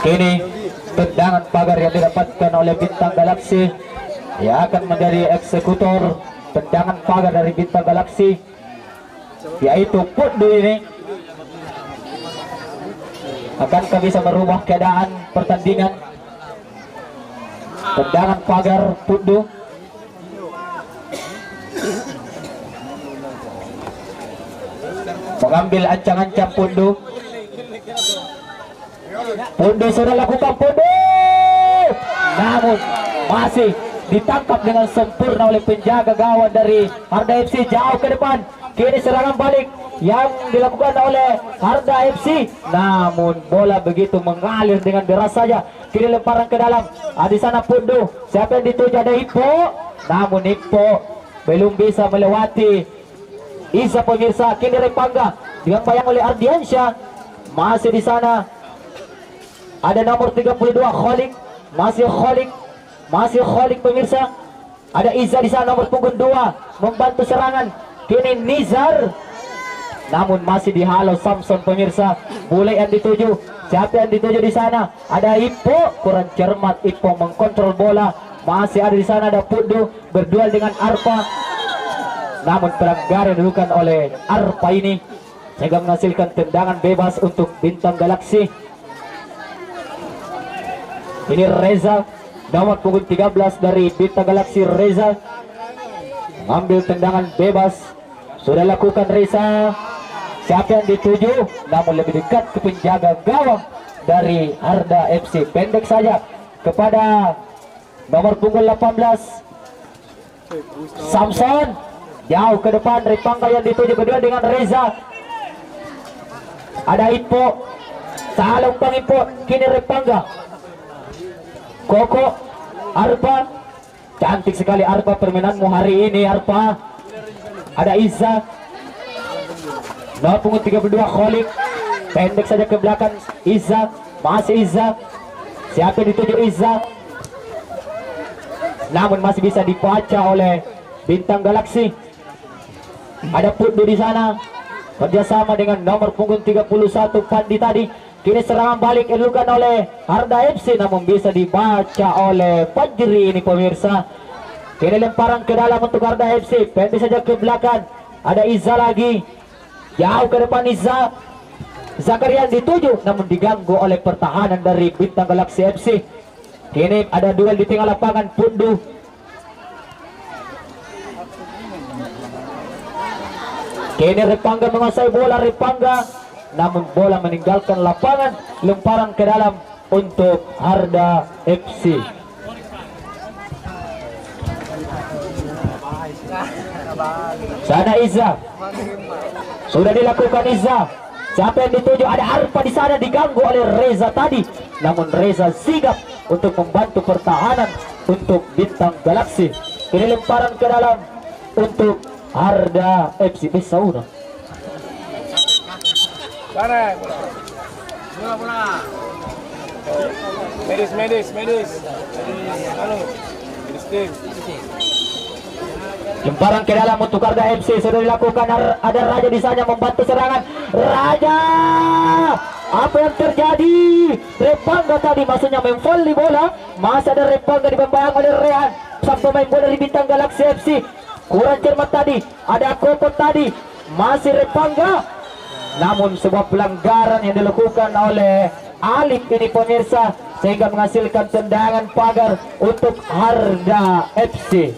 Kini tendangan pagar yang didapatkan oleh Bintang Galaxy, yang akan menjadi eksekutor tendangan pagar dari Bintang Galaxy, yaitu Pudu ini. Akankah bisa merubah keadaan pertandingan? Tendangan pagar Pudu. Mengambil ancang-ancang Pudu. Pudu sudah lakukan Pudu, namun masih ditangkap dengan sempurna oleh penjaga gawang dari Harda FC. Jauh ke depan, kini serangan balik yang dilakukan oleh Harda FC, namun bola begitu mengalir dengan deras saja. Kini lemparan ke dalam, di sana Pundu, siapa yang dituju? Ada Ipo, namun Ipo belum bisa melewati Iza pemirsa. Kini Repangga dibayang oleh Ardiansyah, masih di sana ada nomor 32 Kholik, masih Kholik pemirsa. Ada Iza di sana nomor punggung 2 membantu serangan. Kini Nizar, namun masih dihalau Samson pemirsa. Bule yang dituju, siapa yang dituju di sana? Ada Ipo, kurang cermat Ipo mengkontrol bola. Masih ada di sana ada Pundu berduel dengan Arpa, namun pelanggaran dilakukan oleh Arpa ini sehingga menghasilkan tendangan bebas untuk Bintang Galaksi. Ini Reza, nomor punggung 13 dari Bintang Galaksi. Reza ambil tendangan bebas, sudah lakukan Reza. Siapa yang dituju? Namun lebih dekat ke penjaga gawang dari Harda FC. Pendek saja kepada nomor punggung 18 Samson. Jauh ke depan, Repangga yang dituju kedua dengan Reza. Ada Ipo, salah umpan Ipo. Kini Repangga, Koko, Arpa. Cantik sekali Arpa permainanmu hari ini Arpa. Ada Iza, nomor punggung 32 Kholik, pendek saja ke belakang Iza, masih Iza. Siapa yang dituju? Iza, namun masih bisa dibaca oleh Bintang Galaksi. Ada Pundu di sana kerjasama dengan nomor punggung 31 Pandi tadi. Kini serangan balik dilakukan oleh Harda FC, namun bisa dibaca oleh Fajri ini pemirsa. Kini lemparan ke dalam untuk Harda FC, pendek saja ke belakang. Ada Iza lagi, jauh ke depan Iza. Zakaria dituju, namun diganggu oleh pertahanan dari Bintang Galaksi FC. Kini ada duel di tengah lapangan. Pundu, kini Repangga menguasai bola. Repangga, namun bola meninggalkan lapangan. Lemparan ke dalam untuk Harda FC. Sana Iza, sudah dilakukan Iza. Siapa yang dituju? Ada Arpa di sana, diganggu oleh Reza tadi. Namun Reza sigap untuk membantu pertahanan untuk Bintang Galaksi. Ini lemparan ke dalam untuk Harda FC. Sauna. Sana. Bola. Medis. Anu. Medis tim. Lemparan ke dalam untuk Harda FC sudah dilakukan. Ada Raja di sana membantu serangan. Raja, apa yang terjadi? Repangga tadi maksudnya memvolley bola. Masih ada Repangga dibayang oleh Rehan, sang pemain bola di Bintang Galaksi FC. Kurang cermat tadi. Ada Koko tadi. Masih Repangga, namun sebuah pelanggaran yang dilakukan oleh Alif ini pemirsa, sehingga menghasilkan tendangan pagar untuk Harda FC.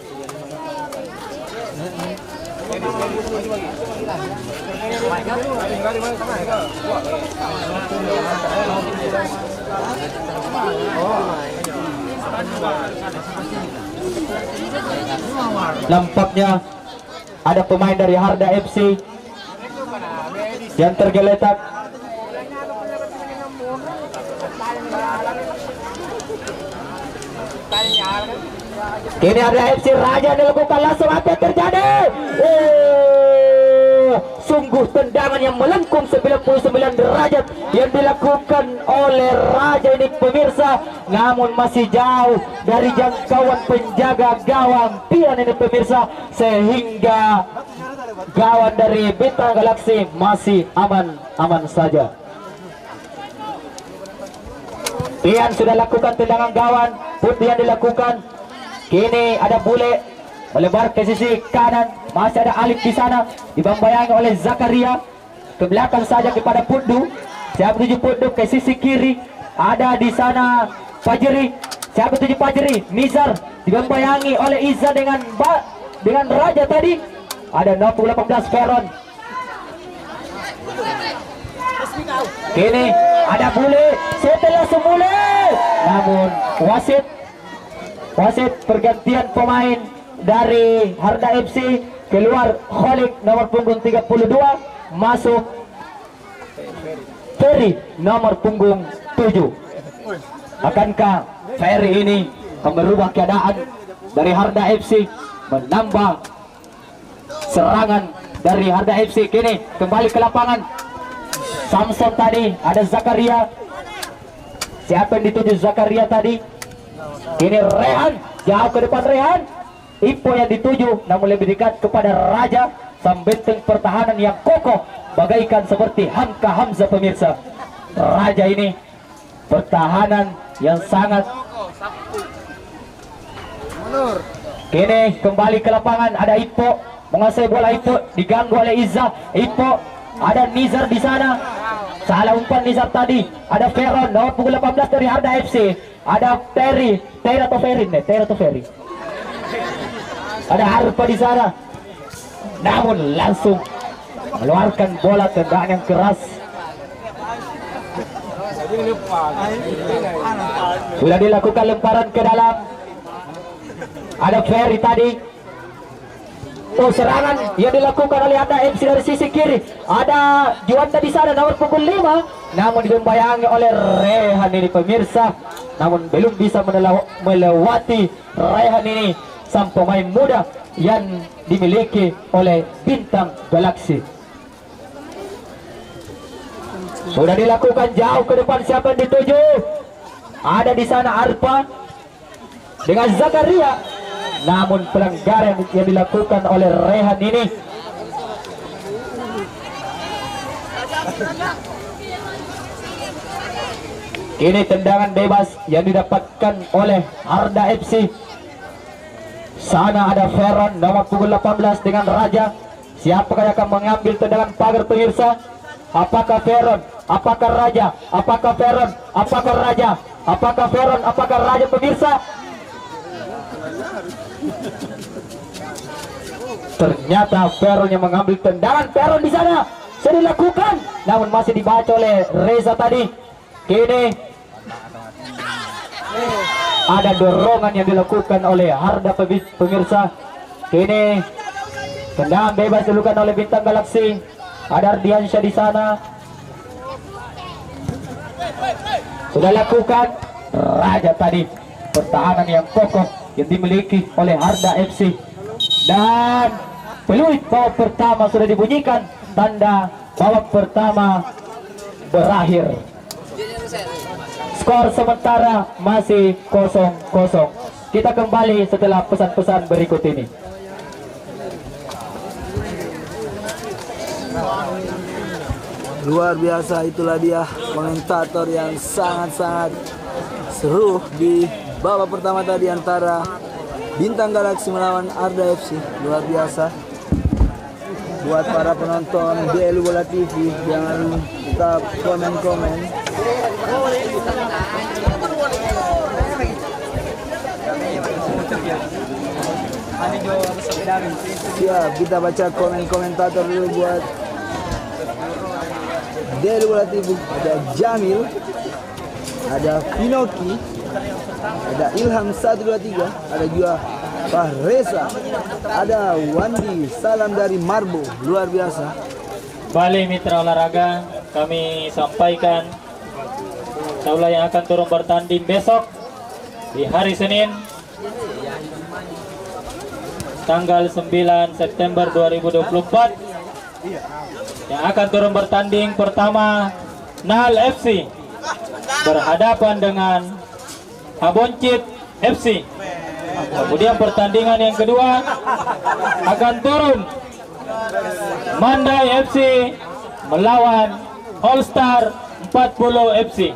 Nampaknya ada pemain dari Harda FC yang tergeletak. Kini Harda FC, Raja dilakukan langsung. Apa yang terjadi? Sungguh tendangan yang melengkung 99 derajat yang dilakukan oleh Raja ini pemirsa, namun masih jauh dari jangkauan penjaga gawang Pian ini pemirsa, sehingga gawang dari Bintang Galaksi masih aman saja. Pian sudah lakukan tendangan gawang, Pian dilakukan. Kini ada Bule melebar ke sisi kanan, masih ada Alif di sana dibayang oleh Zakaria. Ke belakang saja kepada Pundu, siapa tuju Pundu ke sisi kiri. Ada di sana Fajri, siapa tuju Fajri? Nizar dibayangi oleh Iza dengan Raja tadi. Ada nomor 18 Feron. Kini ada Bule setelah semula, namun wasit wasit pergantian pemain dari Harda FC, keluar Khalid nomor punggung 32, masuk Ferry nomor punggung 7. Akankah Ferry ini merubah keadaan dari Harda FC, menambah serangan dari Harda FC? Kini kembali ke lapangan. Samson tadi, ada Zakaria. Siapa yang dituju Zakaria tadi? Kini Rehan, jauh ke depan Rehan. Ipo yang dituju, namun lebih dekat kepada Raja. Sang benteng pertahanan yang kokoh, bagaikan seperti Hamka Hamzah pemirsa. Raja ini pertahanan yang sangat. Kini kembali ke lapangan, ada Ipo menguasai bola. Ipo diganggu oleh Izzah. Ipo, ada Nizar di sana, salah umpan Nizar tadi. Ada Feron nomor punggung 18 dari Harda FC. Ada Terry atau Ferin, Terry atau Ferry. Ada Harpa di sana, namun langsung mengeluarkan bola, tendangan yang keras. Sudah dilakukan lemparan ke dalam. Ada Ferry tadi. Oh, serangan yang dilakukan oleh Harda FC dari sisi kiri. Ada Juanda di sana nomor punggung 5, namun dibayangi oleh Rehan ini pemirsa. Namun belum bisa melewati Rehan ini, sang pemain muda yang dimiliki oleh Bintang Galaksi. Sudah dilakukan jauh ke depan, siapa yang dituju? Ada di sana Arpa dengan Zakaria. Namun pelanggaran yang dilakukan oleh Rehan ini. Kini tendangan bebas yang didapatkan oleh Harda FC. Sana ada Feron nomor punggung 18 dengan Raja. Siapakah yang akan mengambil tendangan pagar pemirsa? Apakah Feron? Apakah Raja? Apakah Feron? Apakah Raja? Apakah Feron? Apakah Raja pemirsa? Ternyata Feron yang mengambil tendangan. Feron di sana sudah dilakukan, namun masih dibaca oleh Reza tadi. Kini ada dorongan yang dilakukan oleh Harda pemirsa. Kini tendangan bebas dilakukan oleh Bintang Galaksi. Ada Ardiansyah di sana. Sudah lakukan Raja tadi. Pertahanan yang kokoh yang dimiliki oleh Harda FC. Dan peluit babak pertama sudah dibunyikan. Tanda babak pertama berakhir. Skor sementara masih 0-0. Kita kembali setelah pesan-pesan berikut ini. Luar biasa, itulah dia komentator yang sangat-sangat seru di babak pertama tadi antara Bintang Galaksi melawan Harda FC. Luar biasa. Buat para penonton DLU Bola TV, jangan lupa komen-komen. Siap, kita baca komen-komentator dulu buat DLU Bola TV. Ada Jamil, ada Pinoki, ada Ilham 123, ada juga Fahresa, ada Wandi, salam dari Marbo. Luar biasa. Kembali mitra olahraga, kami sampaikan Saula yang akan turun bertanding besok di hari Senin tanggal 9 September 2024. Yang akan turun bertanding pertama Nal FC berhadapan dengan Aboncit FC. Kemudian pertandingan yang kedua akan turun Mandai FC melawan All Star 40 FC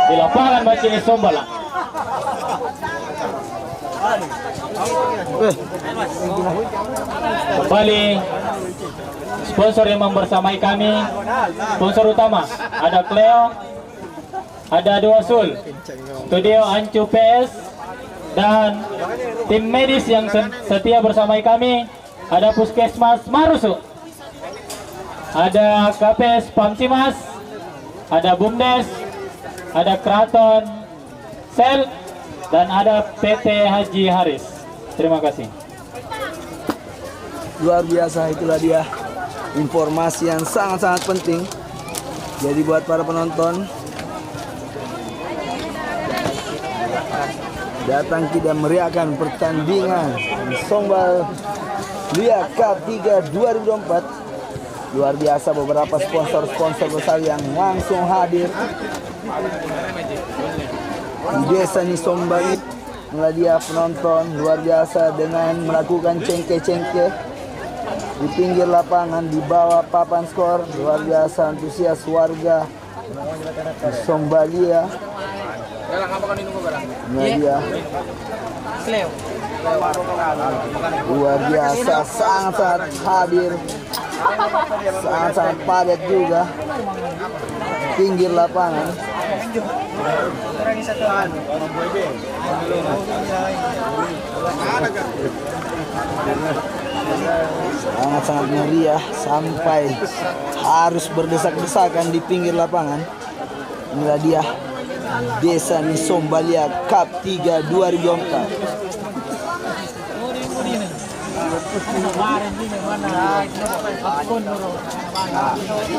di lapangan Macini Sombala. Kembali sponsor yang membersamai kami, sponsor utama ada Cleo, ada Duasul, Studio Ancu PS, dan tim medis yang setia bersamai kami, ada Puskesmas Marusu, ada KPS Pamsimas, ada Bumdes, ada Kraton Sel, dan ada PT Haji Haris. Terima kasih. Luar biasa, itulah dia informasi yang sangat-sangat penting. Jadi buat para penonton, datang kita meriahkan pertandingan Sombal Lia Cup 3 2024. Luar biasa, beberapa sponsor-sponsor besar yang langsung hadir di desa Nisombali. Inilah dia penonton, luar biasa dengan melakukan cengke-cengke di pinggir lapangan di bawah papan skor. Luar biasa antusias warga Sombalia. Inilah dia. Luar biasa, sangat-sangat hadir, sangat-sangat padat juga pinggir lapangan. Sangat-sangat meriah sampai harus berdesak-desakan di pinggir lapangan. Inilah dia Desa Nisombalia Cup 3 2024.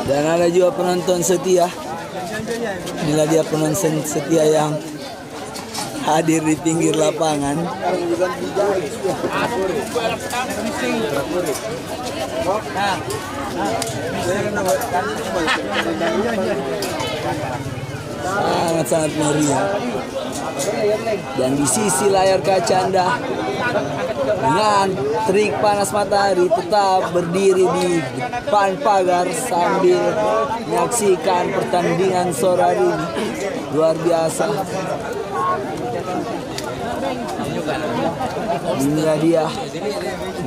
Dan ada juga penonton setia. Inilah dia penonton setia yang hadir di pinggir lapangan. Sangat-sangat meriah. Dan di sisi layar kaca Anda, dengan terik panas matahari, tetap berdiri di depan pagar sambil menyaksikan pertandingan sore hari ini. Luar biasa. Inilah dia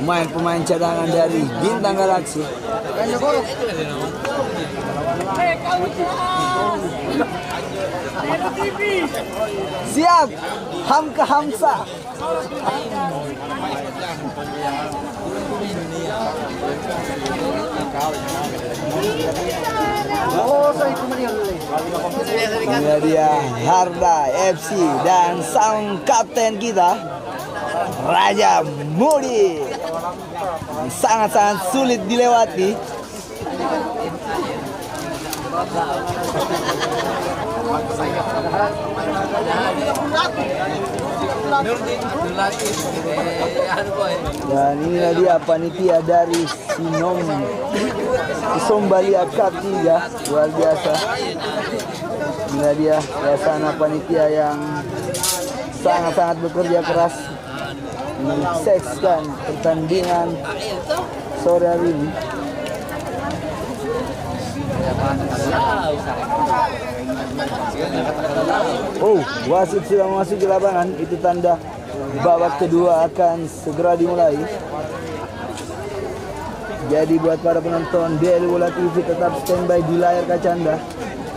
pemain-pemain cadangan dari Bintang Galaksi. Siap, Hamka Hamsa. Ini dia Harda FC dan sang kapten kita Raja Mudi. Sangat-sangat sulit dilewati. Dan inilah dia panitia dari Sombalia Cup 3. Luar biasa. Inilah dia suasana panitia yang sangat-sangat bekerja keras mensukseskan pertandingan sore hari ini. Oh, wasit sudah memasuki lapangan. Itu tanda babak kedua akan segera dimulai. Jadi buat para penonton DL Bola TV, tetap standby di layar kaca Anda,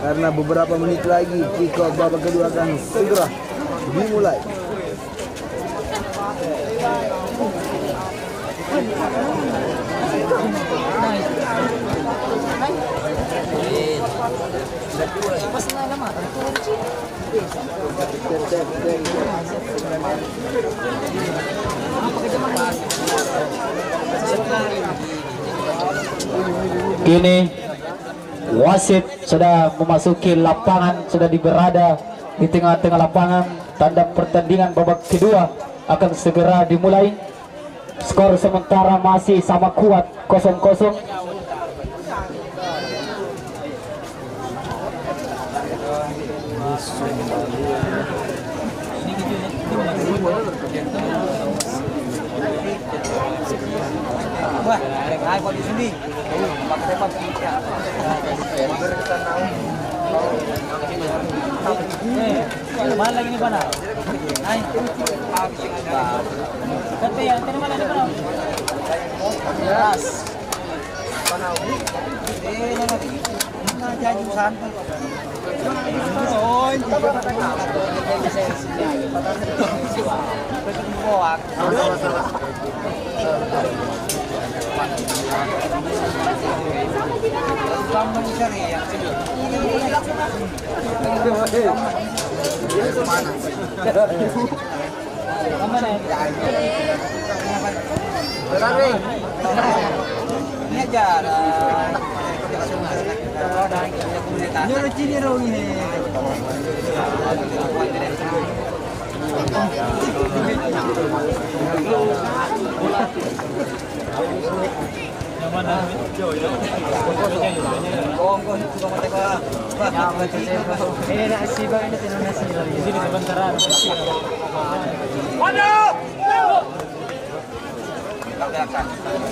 karena beberapa menit lagi kick off babak kedua akan segera dimulai. Kini wasit sudah memasuki lapangan, sudah berada di tengah-tengah lapangan. Tanda pertandingan babak kedua akan segera dimulai. Skor sementara masih sama kuat, 0-0. Mana lagi ni mana? Ay. Kata yang tadi mana ni mana? Yes. Panau. Nak jadi santai. Oh, ini. Ini aja.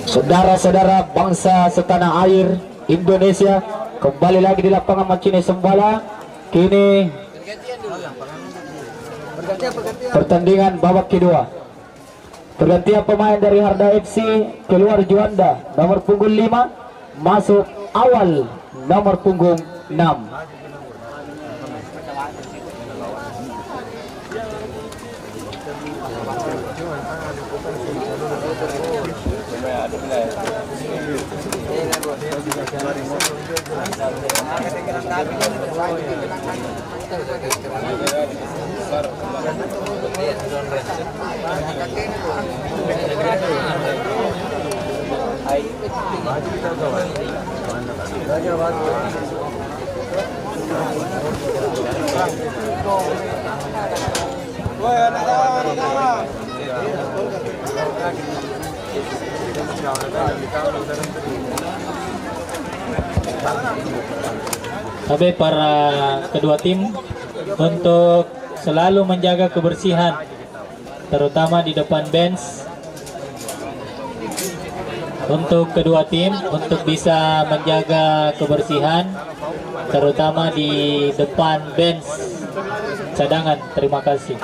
Saudara-saudara bangsa setanah air Indonesia, kembali lagi di lapangan Macini Sembala. Kini pertandingan babak kedua. Pergantian pemain dari Harda FC keluar Juanda nomor punggung 5, masuk awal nomor punggung 6. Tapi para kedua tim untuk selalu menjaga kebersihan, terutama di depan bench. Untuk kedua tim untuk bisa menjaga kebersihan, terutama di depan bench cadangan. Terima kasih.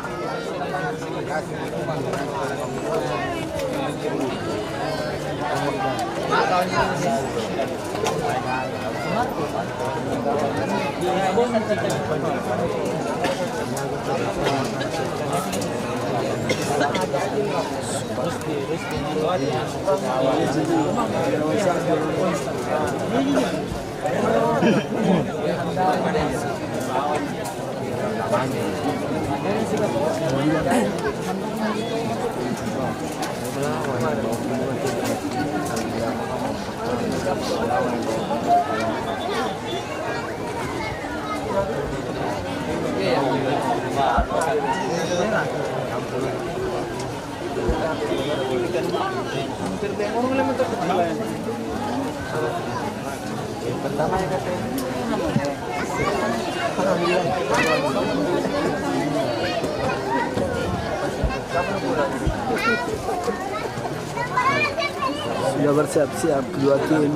Sudah bersiap-siap kedua tim.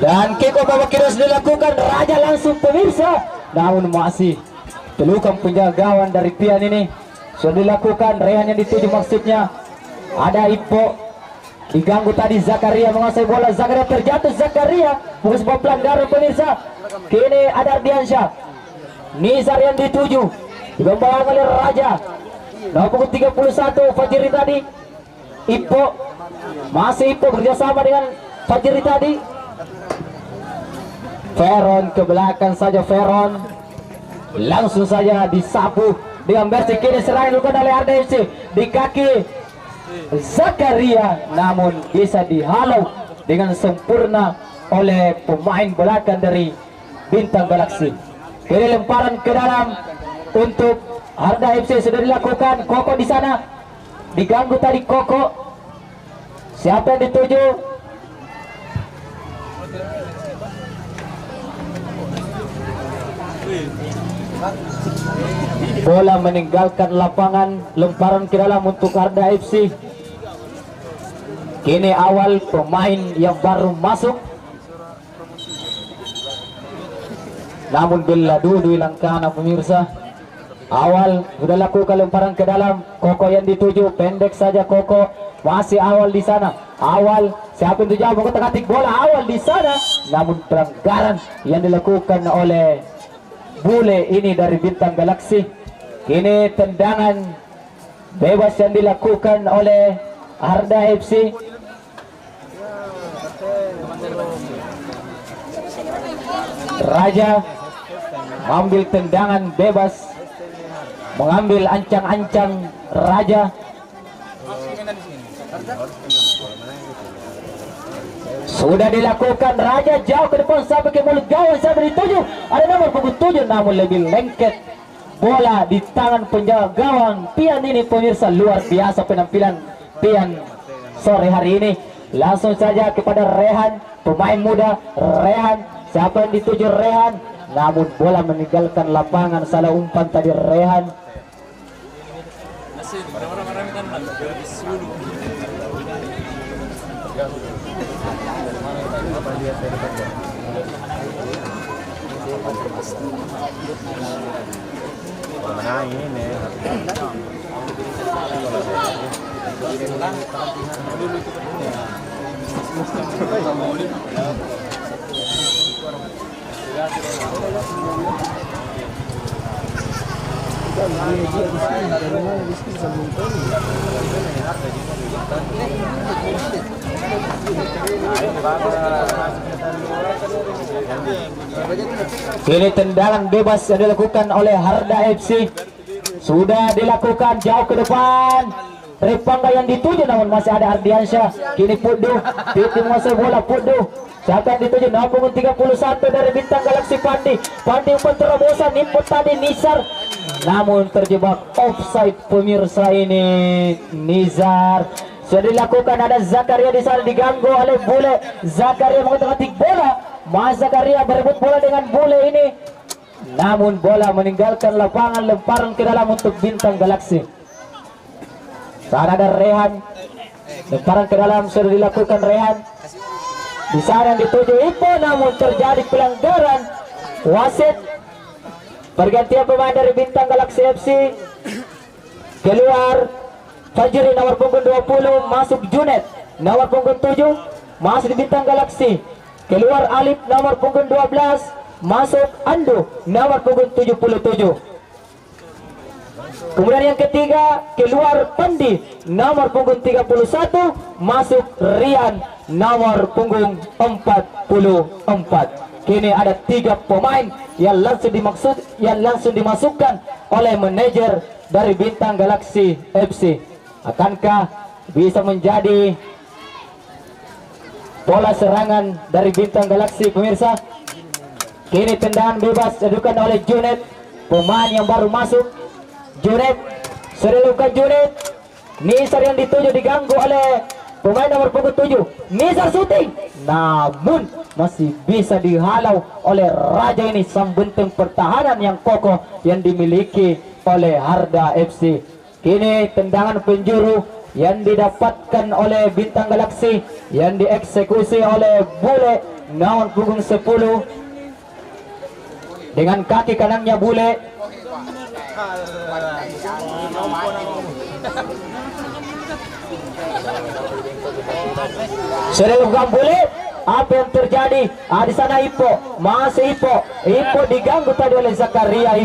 Dan kick off babak kedua sudah dilakukan. Raja langsung pemirsa, namun masih pelukan penjagawan dari Pian ini sudah dilakukan. Rehan yang dituju maksudnya ada Ipo, diganggu tadi Zakaria menguasai bola. Zakaria terjatuh, Zakaria bukan sebuah pelanggaran pemirsa. Kini ada Ardiansyah, Nizar yang dituju digembalakan oleh Raja nomor 31 Fajri tadi. Ipo, masih Ipo kerjasama dengan Fajri tadi. Veron ke belakang saja, Veron langsung saja disapu dengan bersih. Kini serangan dilakukan oleh Harda FC di kaki Zakaria, namun bisa dihalau dengan sempurna oleh pemain belakang dari Bintang Galaksi. Kini lemparan ke dalam untuk Harda FC sudah dilakukan. Koko di sana diganggu tadi. Koko, siapa yang dituju? Bola meninggalkan lapangan, lemparan ke dalam untuk Harda FC. Kini awal pemain yang baru masuk, namun bila dulu langkah pemirsa. Awal sudah lakukan lemparan ke dalam. Koko yang dituju, pendek saja Koko, masih awal di sana. awal. Siapa yang tujuan mengotak-atik bola awal di sana, namun pelanggaran yang dilakukan oleh bule ini dari Bintang Galaksi. Kini tendangan bebas yang dilakukan oleh Harda FC. Raja mengambil tendangan bebas, mengambil ancang-ancang Raja. Sudah dilakukan, Raja jauh ke depan sampai ke mulut gawang, sampai dituju. Ada nomor punggung 7, namun lebih lengket bola di tangan penjaga gawang. Pian ini pemirsa, luar biasa penampilan Pian sore hari ini. Langsung saja kepada Rehan, pemain muda Rehan. Siapa yang dituju Rehan, namun bola meninggalkan lapangan. Salah umpan tadi Rehan. Kini tendangan bebas yang dilakukan oleh Harda FC. Sudah dilakukan jauh ke depan. Ripangga yang dituju, namun masih ada Ardiansyah. Kini Pudu, Titi menguasai bola. Pudu, siapa yang dituju? Nomor punggung 31 dari Bintang Galaksi Pandi. Pandi umpan terobosan, input tadi Nizar, namun terjebak offside pemirsa ini. Nizar sudah dilakukan, ada Zakaria di sana diganggu oleh bule. Zakaria mengotak-atik bola. Mas Zakaria berebut bola dengan bule ini, namun bola meninggalkan lapangan, lemparan ke dalam untuk Bintang Galaksi. Sana ada Rehan, lemparan ke dalam sudah dilakukan Rehan. Di sana yang dituju Ipo, namun terjadi pelanggaran wasit. Pergantian pemain dari Bintang Galaksi FC. Keluar Fajri nomor punggung 20, masuk Junet nomor punggung 7, masuk di Bintang Galaksi. Keluar Alif nomor punggung 12, masuk Andu nomor punggung 77. Kemudian yang ketiga, keluar Pandi nomor punggung 31, masuk Rian nomor punggung 44. Kini ada 3 pemain yang langsung dimasukkan oleh manajer dari Bintang Galaksi FC. Akankah bisa menjadi bola serangan dari Bintang Galaksi pemirsa? Kini tendangan bebas dilakukan oleh Junet, pemain yang baru masuk. Junet, sudah dilakukan Junet. Nizar yang dituju diganggu oleh pemain nomor punggung 7. Nizar syuting, namun masih bisa dihalau oleh Raja ini. Sang benteng pertahanan yang kokoh yang dimiliki oleh Harda FC. Kini tendangan penjuru yang didapatkan oleh Bintang Galaksi, yang dieksekusi oleh bule nomor punggung 10. Dengan kaki kanannya bule. Sudah dilakukan bule. Apa yang terjadi? Di sana Ipo, masih Ipo. Ipo diganggu tadi oleh Zakaria.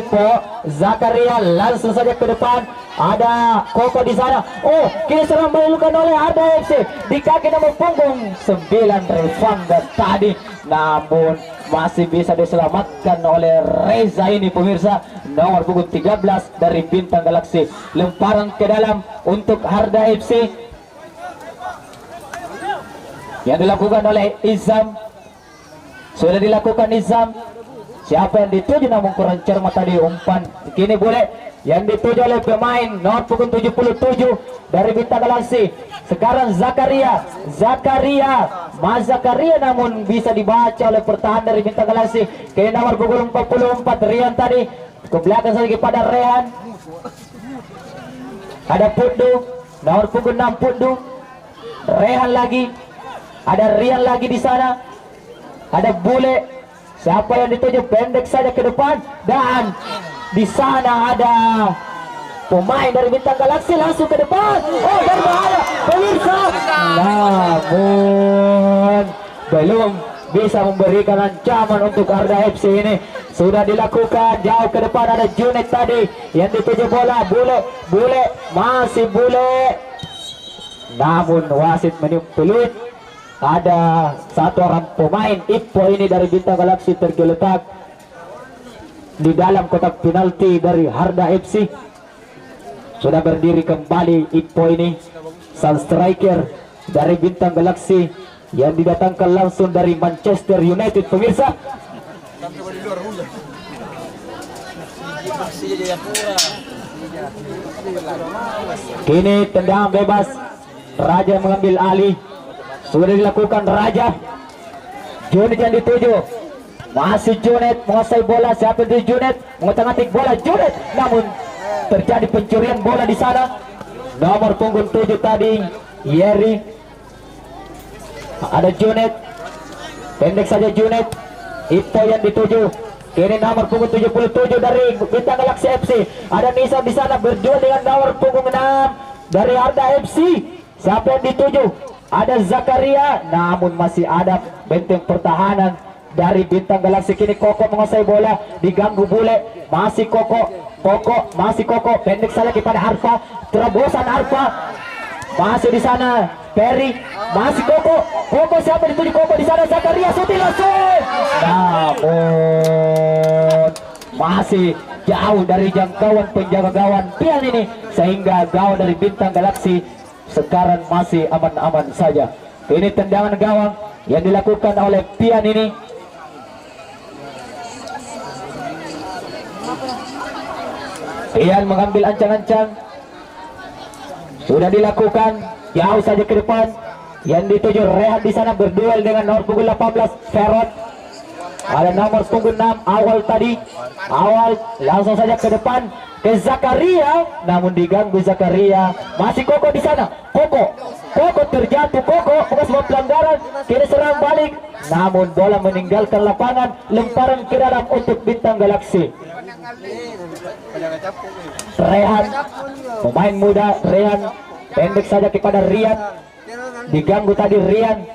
Zakaria langsung saja ke depan. Ada Koko di sana. Oh, kini serang dilakukan oleh Harda FC di kaki nomor punggung 9 Revanda tadi, namun masih bisa diselamatkan oleh Reza ini pemirsa, nomor punggung 13 dari Bintang Galaksi. Lemparan ke dalam untuk Harda FC yang dilakukan oleh Izam. Sudah dilakukan Izam. Siapa yang dituju namun kurang cermat tadi umpan. Kini boleh yang dituju oleh pemain nomor punggung 77 dari Bintang Galaksi. Sekarang Zakaria. Mas Zakaria namun bisa dibaca oleh pertahanan dari Bintang Galaksi. Kini nomor punggung 44 Rian tadi ke belakang lagi pada Rehan. Ada Pudu nomor punggung 6 Pudu. Rehan lagi. Ada Rian lagi di sana. Ada Bule. Siapa yang dituju pendek saja ke depan, dan di sana ada pemain dari Bintang Galaksi langsung ke depan. Oh, berbahaya pemirsa, namun belum bisa memberikan ancaman untuk Arda FC ini. Sudah dilakukan jauh ke depan, ada Junet tadi yang dituju bola. Bule masih Bule, namun wasit meniup peluit. Ada satu orang pemain Ipo ini dari Bintang Galaksi tergeletak di dalam kotak penalti dari Arda FC. Sudah berdiri kembali Ipo ini, sang striker dari Bintang Galaksi yang didatangkan langsung dari Manchester United pemirsa. Kini tendangan bebas, Raja mengambil alih. Sudah dilakukan Raja. Junet yang dituju, masih Junet menguasai bola. Siapa itu Junet? Mengotak-atik bola Junet, namun terjadi pencurian bola di sana. Nomor punggung 7 tadi Yeri. Ada Junet, pendek saja Junet. Ipo yang dituju. Kini nomor punggung 77 dari Bintang Galaksi FC. Ada Nisa di sana berdua dengan nomor punggung 6 dari Arda FC. Siapa yang dituju? Ada Zakaria, namun masih ada benteng pertahanan dari Bintang Galaksi. Kini Koko menguasai bola, diganggu Bule. Masih Koko, masih Koko, pendek saja kepada Arfa. Terobosan Arfa. Masih di sana Perry, masih Koko siapa dituju? Koko di sana. Zakaria shooting langsung, namun masih jauh dari jangkauan penjaga gawang Pian ini, sehingga gawang dari Bintang Galaksi sekarang masih aman-aman saja. Ini tendangan gawang yang dilakukan oleh Pian ini. Pian mengambil ancang-ancang. Sudah dilakukan jauh saja ke depan. Yang dituju Rehan di sana berduel dengan nomor punggung 18 Ferot. Ada nomor punggung 6 Awal tadi. Awal langsung saja ke depan ke Zakaria, namun diganggu Zakaria. Masih Koko di sana. Koko terjatuh. Koko bukan sebuah pelanggaran. Kini serang balik, namun bola meninggalkan lapangan. Lemparan ke dalam untuk Bintang Galaksi. Rehan, pemain muda Rehan, pendek saja kepada Rian. Diganggu tadi Rian.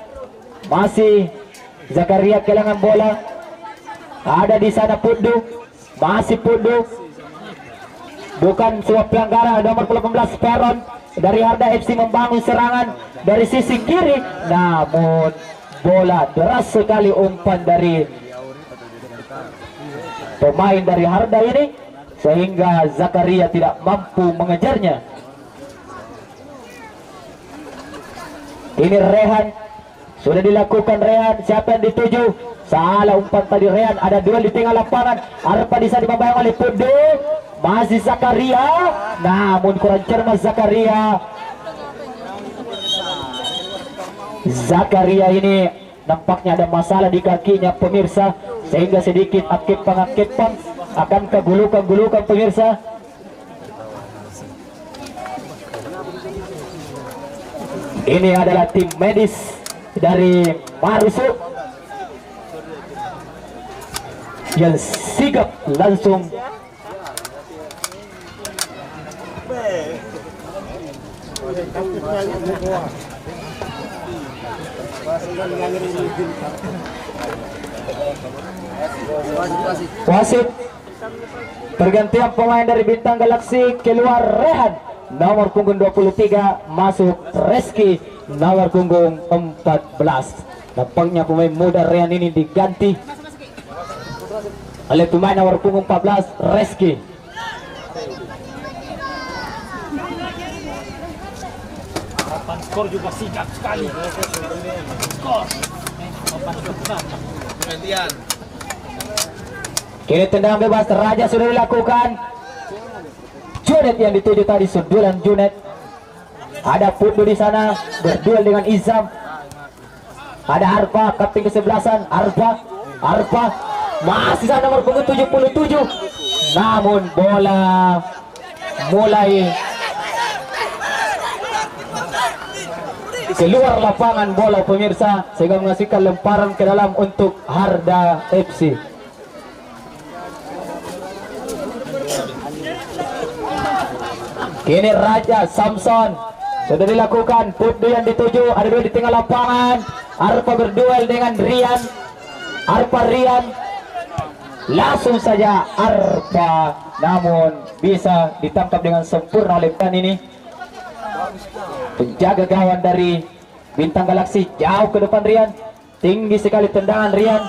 Masih Zakaria kehilangan bola. Ada di sana Pudu. Masih Pudu. Bukan sebuah pelanggaran. Nomor 18 Peron dari Arda FC membangun serangan dari sisi kiri, namun bola deras sekali umpan dari pemain dari Arda ini, sehingga Zakaria tidak mampu mengejarnya. Ini Rehan, sudah dilakukan Rehan. Siapa yang dituju? Salah umpan tadi Rehan. Ada duel di tengah lapangan. Arpa bisa dibayang oleh Pudu. Masih Zakaria, namun kurang cermat Zakaria. Zakaria ini nampaknya ada masalah di kakinya pemirsa, sehingga sedikit akipang akan kegulukan pemirsa. Ini adalah tim medis dari Marusu yang sigap langsung wasit. Pergantian pemain dari Bintang Galaksi, keluar Rehan, nomor punggung 23, masuk Reski, nomor punggung 14. Nampaknya pemain muda Rehan ini diganti oleh pemain nomor punggung 14 Reski. Skor juga sigap sekali. Skor. Perhatian. Kini tendangan bebas Raja sudah dilakukan. Junet yang dituju tadi, sundulan Junet. Ada Pudu di sana berduel dengan Izam. Ada Arpa, kapten ke-11. Arpa masih sana nomor punggung 77. Namun bola mulai keluar lapangan bola pemirsa, sehingga menghasilkan lemparan ke dalam untuk Arda FC. Kini Raja Samson sudah dilakukan. Putdu yang dituju, ada dua di tengah lapangan. Arpa berduel dengan Rian. Arpa Rian, langsung saja Arpa, namun bisa ditangkap dengan sempurna oleh Rian ini. Penjaga gawang dari Bintang Galaksi jauh ke depan Rian. Tinggi sekali tendangan Rian.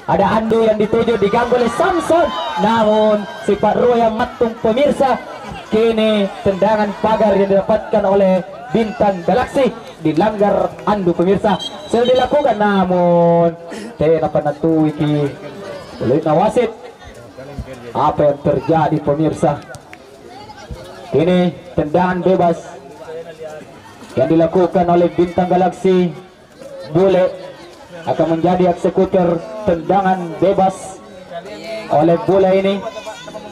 Ada Andu yang dituju, diganggu oleh Samson, namun si Pak Roy yang matung pemirsa. Kini tendangan pagar yang didapatkan oleh Bintang Galaksi dilanggar Andu pemirsa. Sudah dilakukan, namun tidak penatu iki oleh wasit. Apa yang terjadi pemirsa? Kini tendangan bebas yang dilakukan oleh Bintang Galaksi. Bule akan menjadi eksekutor tendangan bebas oleh Bule ini.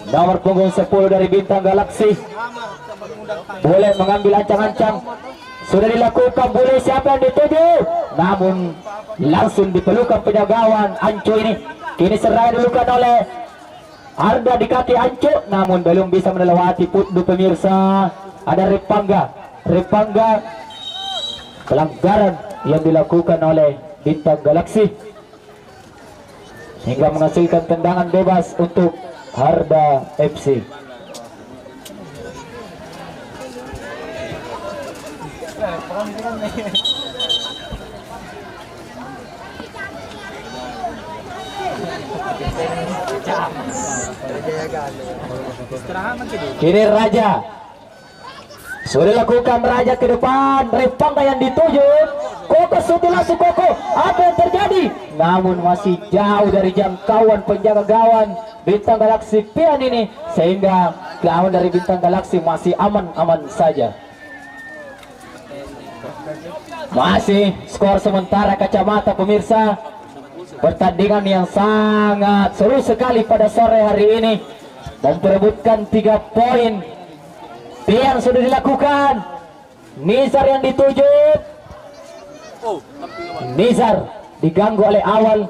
Nomor punggung 10 dari Bintang Galaksi. Bule mengambil ancang-ancang. Sudah dilakukan Bule, siapa yang dituju? Namun langsung dipelukan penyagawan Anco ini. Kini serangan dilakukan oleh Arda di kaki Anco, namun belum bisa melewati Putdu pemirsa. Ada Repangga. Pelanggaran yang dilakukan oleh Bintang Galaksi hingga menghasilkan tendangan bebas untuk Harda FC. Kini Raja sudah lakukan, Raja ke depan. Repangga yang dituju, Koko sudah langsung Koko. Apa yang terjadi? Namun masih jauh dari jangkauan penjaga gawang Bintang Galaksi Pian ini, sehingga gawang dari Bintang Galaksi masih aman-aman saja. Masih skor sementara kacamata pemirsa. Pertandingan yang sangat seru sekali pada sore hari ini, memperebutkan 3 poin. Pian sudah dilakukan. Nizar yang dituju. Nizar diganggu oleh Awal.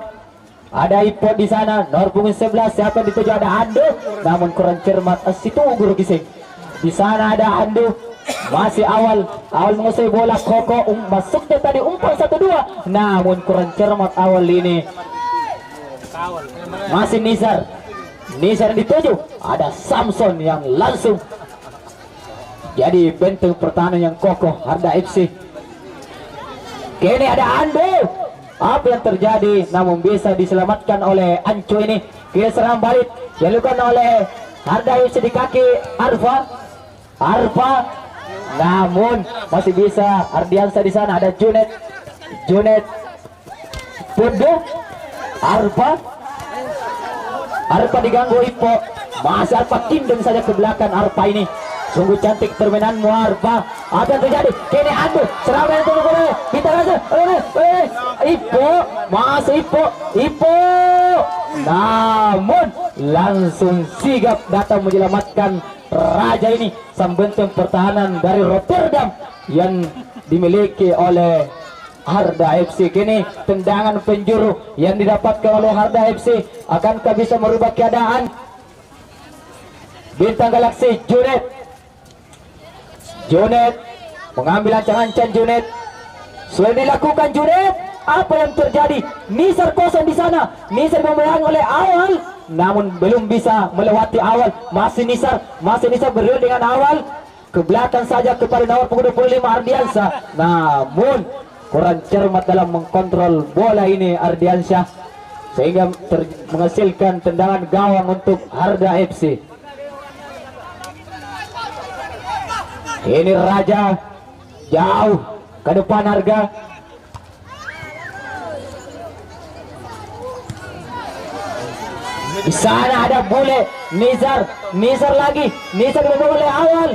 Ada Ipot di sana. Nomor punggung 11 siapa yang dituju? Ada Andu, namun kurang cermat. Situ guru Gising. Di sana ada Andu. Masih Awal menguasai bola. Koko masuknya tadi umpan 1-2, namun kurang cermat Awal ini. Masih Nizar yang dituju. Ada Samson yang langsung jadi benteng pertahanan yang kokoh Harda FC. Kini ada Andu. Apa yang terjadi? Namun bisa diselamatkan oleh Anco ini. Kini serang balik dilakukan oleh Harda FC di kaki Arfa. Namun masih bisa Ardiansa di sana. Ada Junet Putdu. Arfa diganggu Ipo. Masih Arfa tindung saja ke belakang Arfa ini. Sungguh cantik permainanmu Arfa. Apa yang terjadi? Kini Andu serangan yang tunggu kita rasa. Ipo, masih Ipo. Namun langsung sigap datang menyelamatkan Raja ini, sang benteng pertahanan dari Rotterdam yang dimiliki oleh Harda FC. Kini tendangan penjuru yang didapatkan oleh Harda FC, akankah bisa merubah keadaan? Bintang Galaksi Junet mengambil ancang-ancang. Junet sudah dilakukan. Junet, apa yang terjadi? Nizar kosong di sana. Nizar memerangi oleh Awal, namun belum bisa melewati Awal. Masih Nizar berdua dengan Awal. Ke belakang saja kepada nomor punggung 25 Ardiansa. Namun kurang cermat dalam mengkontrol bola ini Ardiansyah, sehingga menghasilkan tendangan gawang untuk Harda FC. Ini Raja jauh ke depan Harga. Di sana ada Bule. Nizar lagi. Nizar dibawa oleh Awal.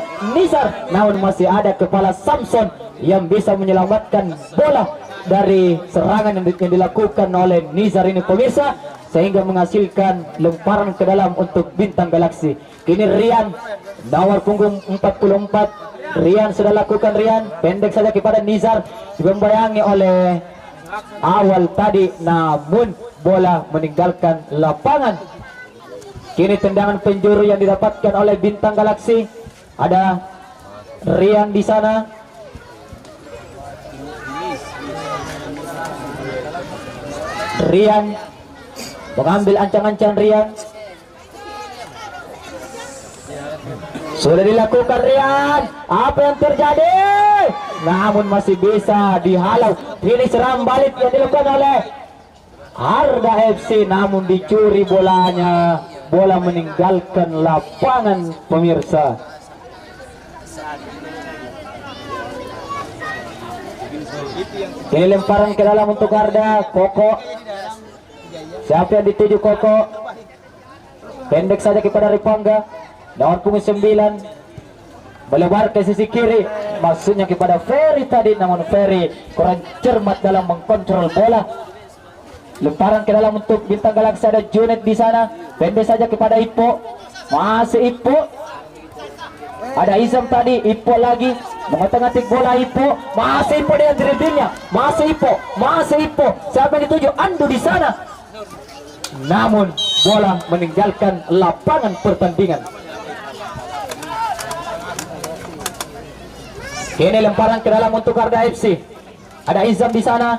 Namun masih ada kepala Samson yang bisa menyelamatkan bola dari serangan yang dilakukan oleh Nizar ini pemirsa, sehingga menghasilkan lemparan ke dalam untuk Bintang Galaksi. Kini Rian nomor punggung 44. Rian sudah lakukan. Rian pendek saja kepada Nizar, dibayangi oleh Awal tadi, namun bola meninggalkan lapangan. Kini tendangan penjuru yang didapatkan oleh Bintang Galaksi. Ada Rian di sana. Rian mengambil ancang-ancang Rian. Sudah dilakukan Rian. Apa yang terjadi? Namun masih bisa dihalau. Ini serangan balik yang dilakukan oleh Harda FC, namun dicuri bolanya. Bola meninggalkan lapangan pemirsa. Ini lemparan ke dalam untuk Harda. Koko. Siapa yang dituju Koko? Pendek saja kepada Ripangga. Nomor punggung 9 melebar ke sisi kiri, maksudnya kepada Ferry tadi, namun Ferry kurang cermat dalam mengkontrol bola. Lemparan ke dalam untuk Bintang Galaksi, ada Junet di sana, pendek saja kepada Ipo, masih Ipo. Ada Izam tadi, Ipo lagi mengotak-atik bola. Ipo, masih Ipo dengan dribblingnya, masih Ipo. Siapa yang dituju? Andu di sana. Namun bola meninggalkan lapangan pertandingan. Ini lemparan ke dalam untuk Harda FC. Ada Izam di sana.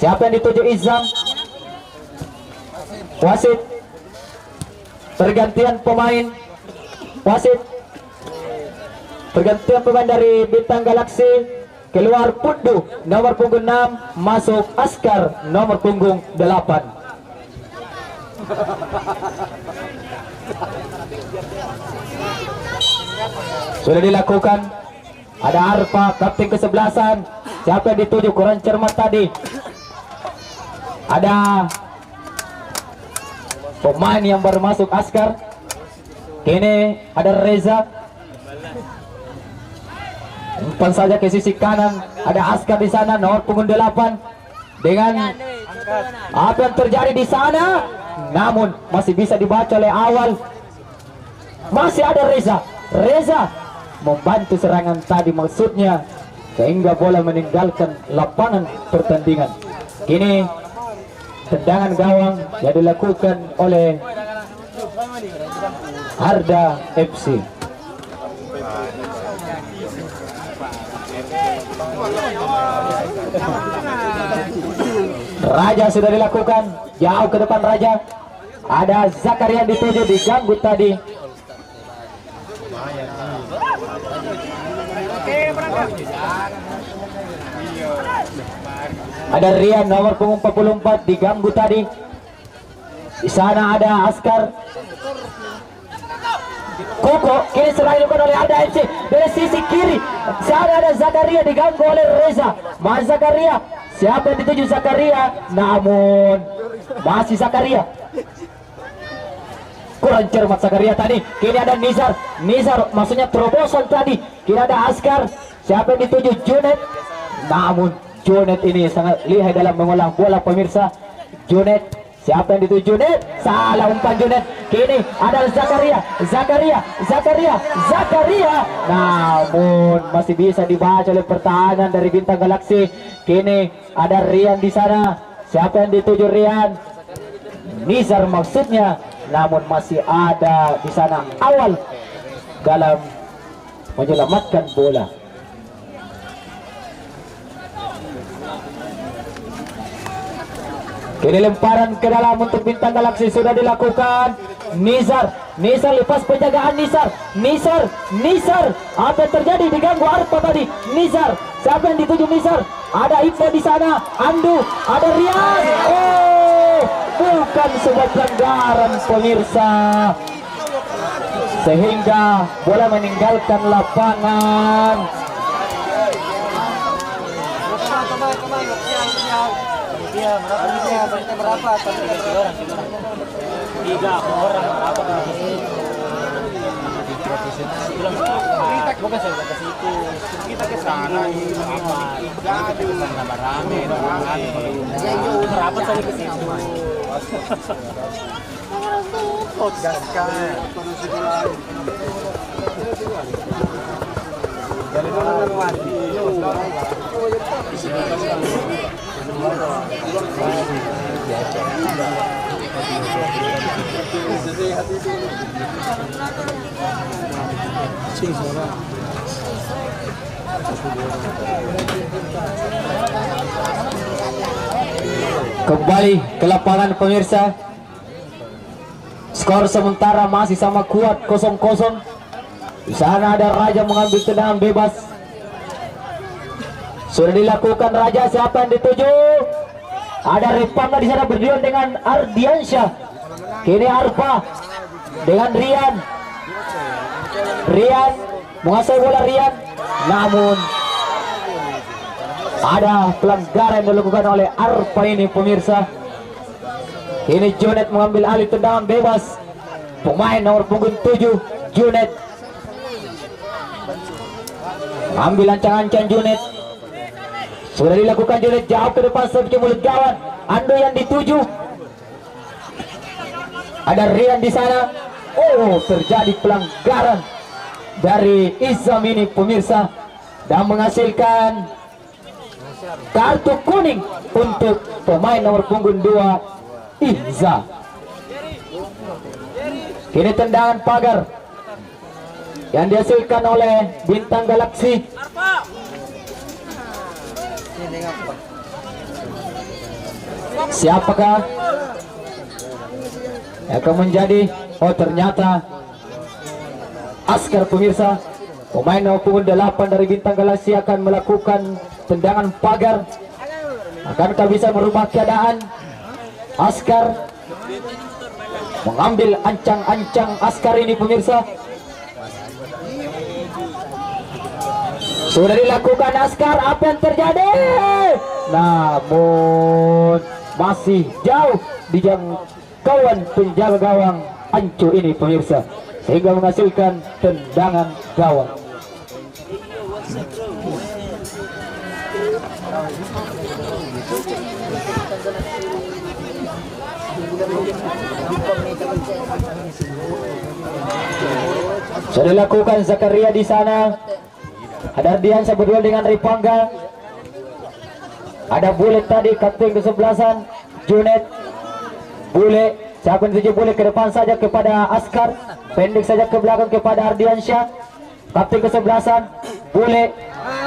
Siapa yang dituju? Izam. Wasit. Pergantian pemain. Wasit. Pergantian pemain dari Bintang Galaksi. Keluar Pundu nomor punggung 6, masuk Askar nomor punggung 8. Sudah dilakukan. Ada Arfa, kapten ke-11. Siapa yang dituju? Kurang cermat tadi. Ada pemain yang baru masuk Askar. Kini ada Reza. Umpan saja ke sisi kanan. Ada Askar di sana, nomor punggung 8. Dengan apa yang terjadi di sana, namun masih bisa dibaca oleh awal. Masih ada Reza. Reza membantu serangan tadi, maksudnya sehingga bola meninggalkan lapangan pertandingan. Kini tendangan gawang yang dilakukan oleh Harda FC. Raja sudah dilakukan, jauh ke depan Raja. Ada Zakaria dituju, diganggu tadi. Ada Rian nomor punggung 44 diganggu tadi. Di sana ada Askar. Koko kini serangan dilakukan oleh Harda FC dari sisi kiri. Sana ada Zakaria diganggu oleh Reza. Mas Zakaria, siapa yang dituju? Zakaria, namun masih Zakaria. Kurang cermat Zakaria tadi. Kini ada Nizar. Nizar maksudnya terobosan tadi. Kini ada Askar. Siapa yang dituju? Junet. Namun Junet ini sangat lihai dalam mengolah bola pemirsa. Junet, siapa yang dituju? Junet. Salah umpan Junet. Kini ada Zakaria. Zakaria. Namun masih bisa dibaca oleh pertahanan dari Bintang Galaksi. Kini ada Rian di sana. Siapa yang dituju? Rian. Nizar maksudnya. Namun masih ada di sana awal dalam menyelamatkan bola. Kini lemparan ke dalam untuk Bintang Galaksi sudah dilakukan. Nizar lepas penjagaan. Nizar, apa yang terjadi? Diganggu Arfa tadi. Nizar, siapa yang dituju? Nizar. Ada Ipo di sana. Andu, ada Rian. Bukan sebuah pelanggaran pemirsa, sehingga bola meninggalkan lapangan. Tiga orang berapa? Bukan saya ke situ, kita ke sana ini sama rame berapa saya ke situ. Gaskan. Kembali ke lapangan pemirsa. Skor sementara masih sama kuat 0-0. Di sana ada Raja mengambil tendangan bebas. Sudah dilakukan Raja, siapa yang dituju? Ada Ripanga di sana berdua dengan Ardiansyah. Kini Arpa dengan Rian. Rian menguasai bola Rian, namun ada pelanggaran yang dilakukan oleh Arpa ini pemirsa. Ini Junet mengambil alih tendangan bebas. Pemain nomor punggung 7 Junet ambil ancang-ancang Junet. Sudah dilakukan Junet, jauh ke depan sebelum mulut gawang. Ando yang dituju. Ada Rian di sana. Oh, terjadi pelanggaran dari Izam ini pemirsa, dan menghasilkan kartu kuning untuk pemain nomor punggung 2 Ihza. Kini tendangan pagar yang dihasilkan oleh Bintang Galaksi. Siapakah yang akan menjadi? Oh, ternyata Askar pemirsa. Pemain nomor punggung 8 dari Bintang Galaksi akan melakukan tendangan pagar. Akankah bisa merubah keadaan? Askar mengambil ancang-ancang Askar ini pemirsa. Sudah dilakukan Askar, apa yang terjadi? Namun masih jauh di jangkauan penjaga gawang Ancu ini pemirsa, sehingga menghasilkan tendangan gawang. Sudah dilakukan Zakaria di sana. Ada Ardiansyah berdua dengan Ripanga. Ada Bule tadi, kapten kesebelasan Junet. Bule, siapa yang tuju Bule ke depan saja kepada Askar, pendek saja ke belakang kepada Ardiansyah. Kapten kesebelasan Bule.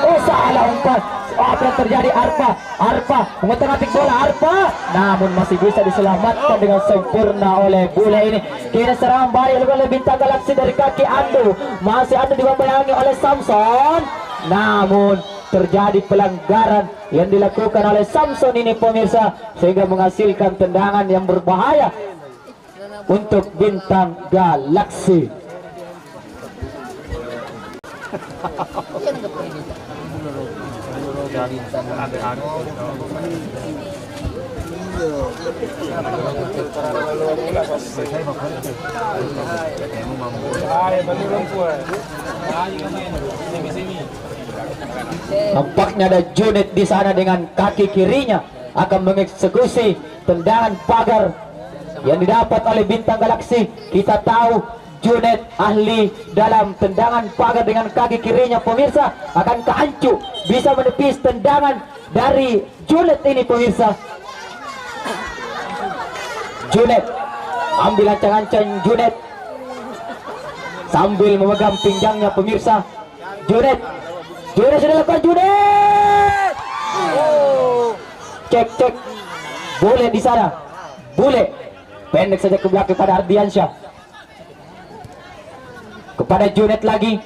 Oh, salah umpan. Apa yang terjadi? Arpa mengotak-atik bola Arpa, namun masih bisa diselamatkan dengan sempurna oleh Bule ini. Kini serangan balik oleh Bintang Galaksi dari kaki Ando. Masih Ando dibayangi oleh Samson, namun terjadi pelanggaran yang dilakukan oleh Samson ini pemirsa, sehingga menghasilkan tendangan yang berbahaya untuk Bintang Galaksi. Nampaknya ada Junet di sana dengan kaki kirinya akan mengeksekusi tendangan pagar yang didapat oleh Bintang Galaksi. Kita tahu Junet ahli dalam tendangan pagar dengan kaki kirinya pemirsa. Akan keancu bisa menepis tendangan dari Junet ini pemirsa. Junet ambil ancang-ancang Junet sambil memegang pinggangnya pemirsa. Junet sudah lakukan Junet. Oh, cek Bule di sana. Bule pendek saja ke belakang kepada Ardiansyah. Kepada Junet lagi.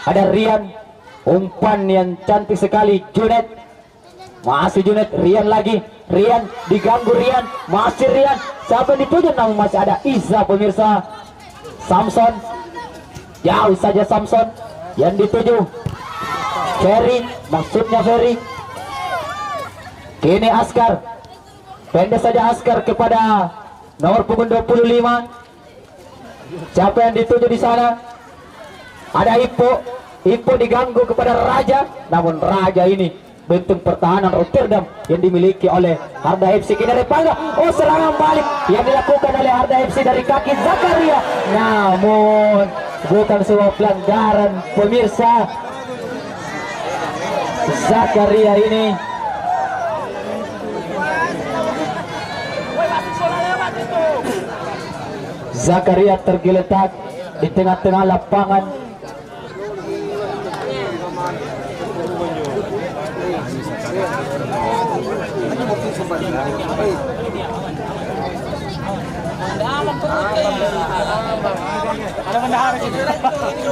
Ada Rian, umpan yang cantik sekali Junet. Masih Junet, Rian lagi. Rian diganggu, Rian masih Rian. Siapa yang dituju? Namun masih ada Iza pemirsa. Samson, jauh saja Samson yang dituju. Ferry, maksudnya Ferry. Kini Askar, pendek saja Askar kepada nomor punggung 25. Siapa yang dituju di sana? Ada Ipo diganggu kepada Raja, namun Raja ini bentuk pertahanan Rotterdam yang dimiliki oleh Harda FC. Kini Ripanga, oh serangan balik yang dilakukan oleh Harda FC dari kaki Zakaria, namun bukan sebuah pelanggaran pemirsa. Zakaria ini Zakaria tergeletak di tengah-tengah lapangan.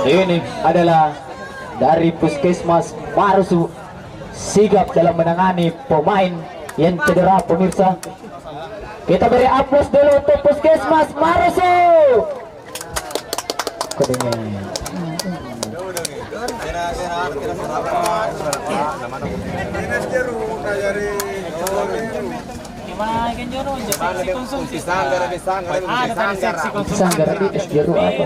Ini adalah dari Puskesmas Marusu, sigap dalam menangani pemain yang cedera, pemirsa. Kita beri aplaus dulu untuk Puskesmas Marusu. Sanggar di Jeru apa?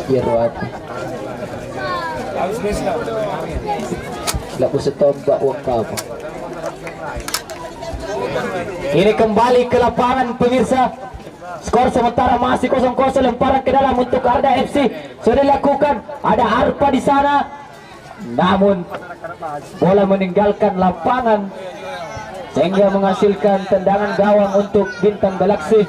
Jeru apa? Laku setombak wakaf. Ini kembali ke lapangan, pemirsa. Skor sementara masih 0-0, lemparan ke dalam untuk Arda FC. Sudah dilakukan, ada Arpa di sana. Namun bola meninggalkan lapangan sehingga menghasilkan tendangan gawang untuk Bintang Galaksi.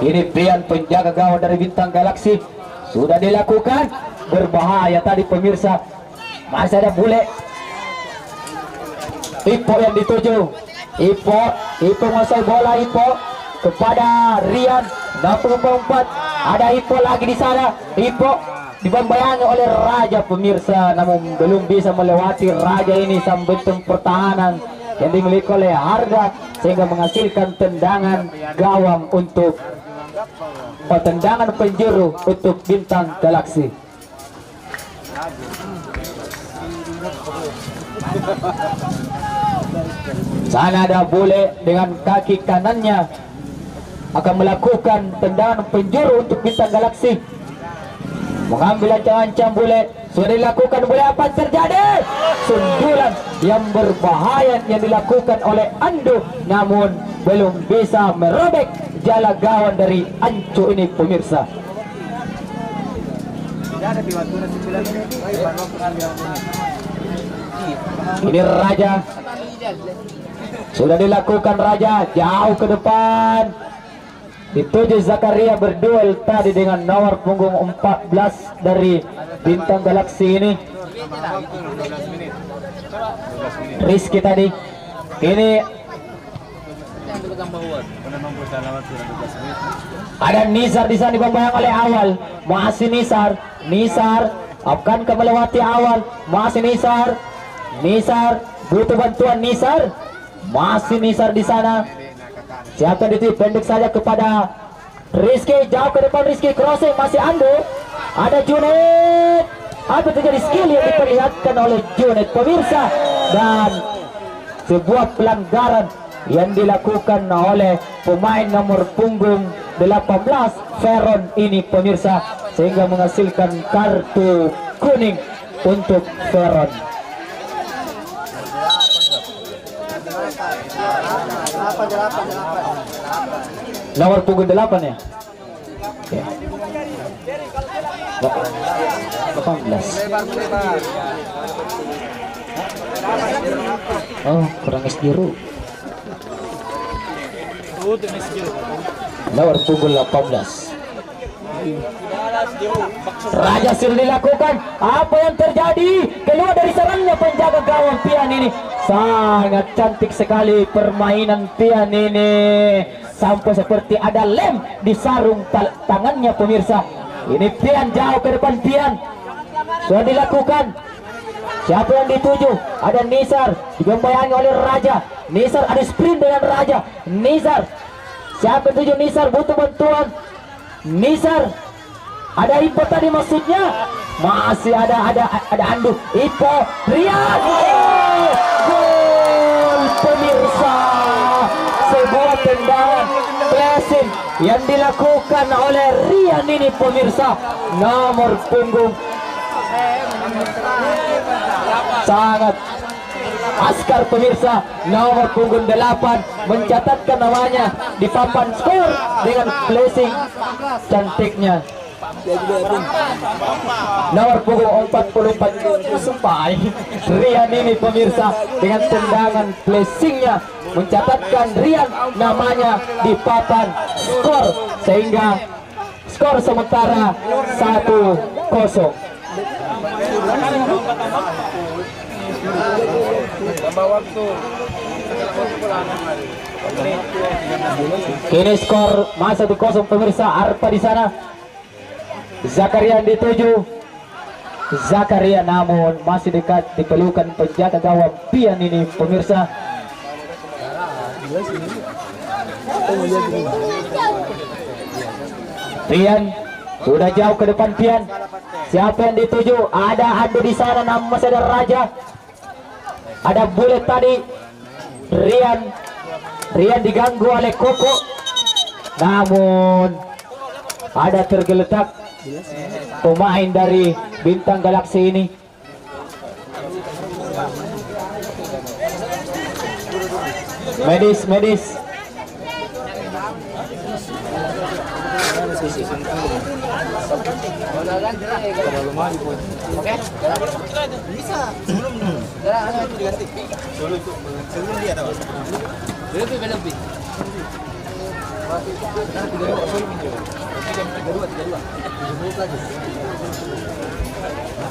Ini Pian, penjaga gawang dari Bintang Galaksi, sudah dilakukan, berbahaya tadi, pemirsa. Masih ada bule. Ipo yang dituju. Ipo menguasai bola. Ipo kepada Rian 64. Ada Ipo lagi di sana. Ipo dibayang oleh Raja, pemirsa, namun belum bisa melewati Raja ini sampai pertahanan yang dimiliki oleh Arda sehingga menghasilkan tendangan gawang untuk tendangan penjuru untuk Bintang Galaksi. Sana ada bule dengan kaki kanannya akan melakukan tendangan penjuru untuk Bintang Galaksi. Mengambil ancam-ancam bule. Sudah dilakukan bule, apa terjadi? Sundulan yang berbahaya yang dilakukan oleh Ando, namun belum bisa merobek jala gawang dari Anco ini, pemirsa. Ini Raja. Sudah dilakukan Raja, jauh ke depan. Dituju Zakaria berduel tadi dengan nomor punggung 14 dari Bintang Galaksi ini. Rizky tadi. Ini ada Nizar di sana dibayang oleh Awal. Masih Nizar akan melewati Awal. Masih Nizar butuh bantuan Nizar. Masih Nizar di sana. Siapa itu, pendek saja kepada Rizky, jauh ke depan Rizky, crossing, masih Ando. Ada Junet. Apa terjadi, skill yang diperlihatkan oleh Junet, pemirsa, dan sebuah pelanggaran yang dilakukan oleh pemain nomor punggung 18 Veron ini, pemirsa, sehingga menghasilkan kartu kuning untuk Veron. Nomor punggung 8 ya? Oke. 18. Oh, kurang biru. Nomor punggung 18. Raja sudah dilakukan. Apa yang terjadi? Keluar dari sarangnya penjaga gawang Pian ini. Sangat cantik sekali permainan Pian ini. Sampai seperti ada lem di sarung tangannya, pemirsa. Ini Pian jauh ke depan. Pian sudah dilakukan. Siapa yang dituju? Ada Nizar, digembayangi oleh Raja. Nizar ada sprint dengan Raja. Nizar, siapa yang dituju? Nizar butuh bantuan. Nizar, ada Ipo tadi maksudnya. Masih ada Andu. Ipo, Rian. Gol, pemirsa. Sebuah tendangan blessing yang dilakukan oleh Rian ini, pemirsa, nomor punggung sangat askar pemirsa. Nomor punggung 8 mencatatkan namanya di papan skor dengan placing cantiknya. Nomor punggung 44 Supai Rian ini pemirsa dengan tendangan placingnya mencatatkan Rian namanya di papan skor sehingga skor sementara 1-0. Kini skor masih 1-0 pemirsa. Arpa di sana, Zakaria dituju. Zakaria namun masih dekat di pelukan penjaga gawang Pian ini pemirsa. Pian sudah jauh ke depan Pian. Siapa yang dituju? Ada Ando di sana, namun masih ada Raja. Ada Bulet tadi. Rian diganggu oleh Koko. Namun ada tergeletak pemain dari Bintang Galaksi ini. Medis. Sebelum dia tahu. Lebih.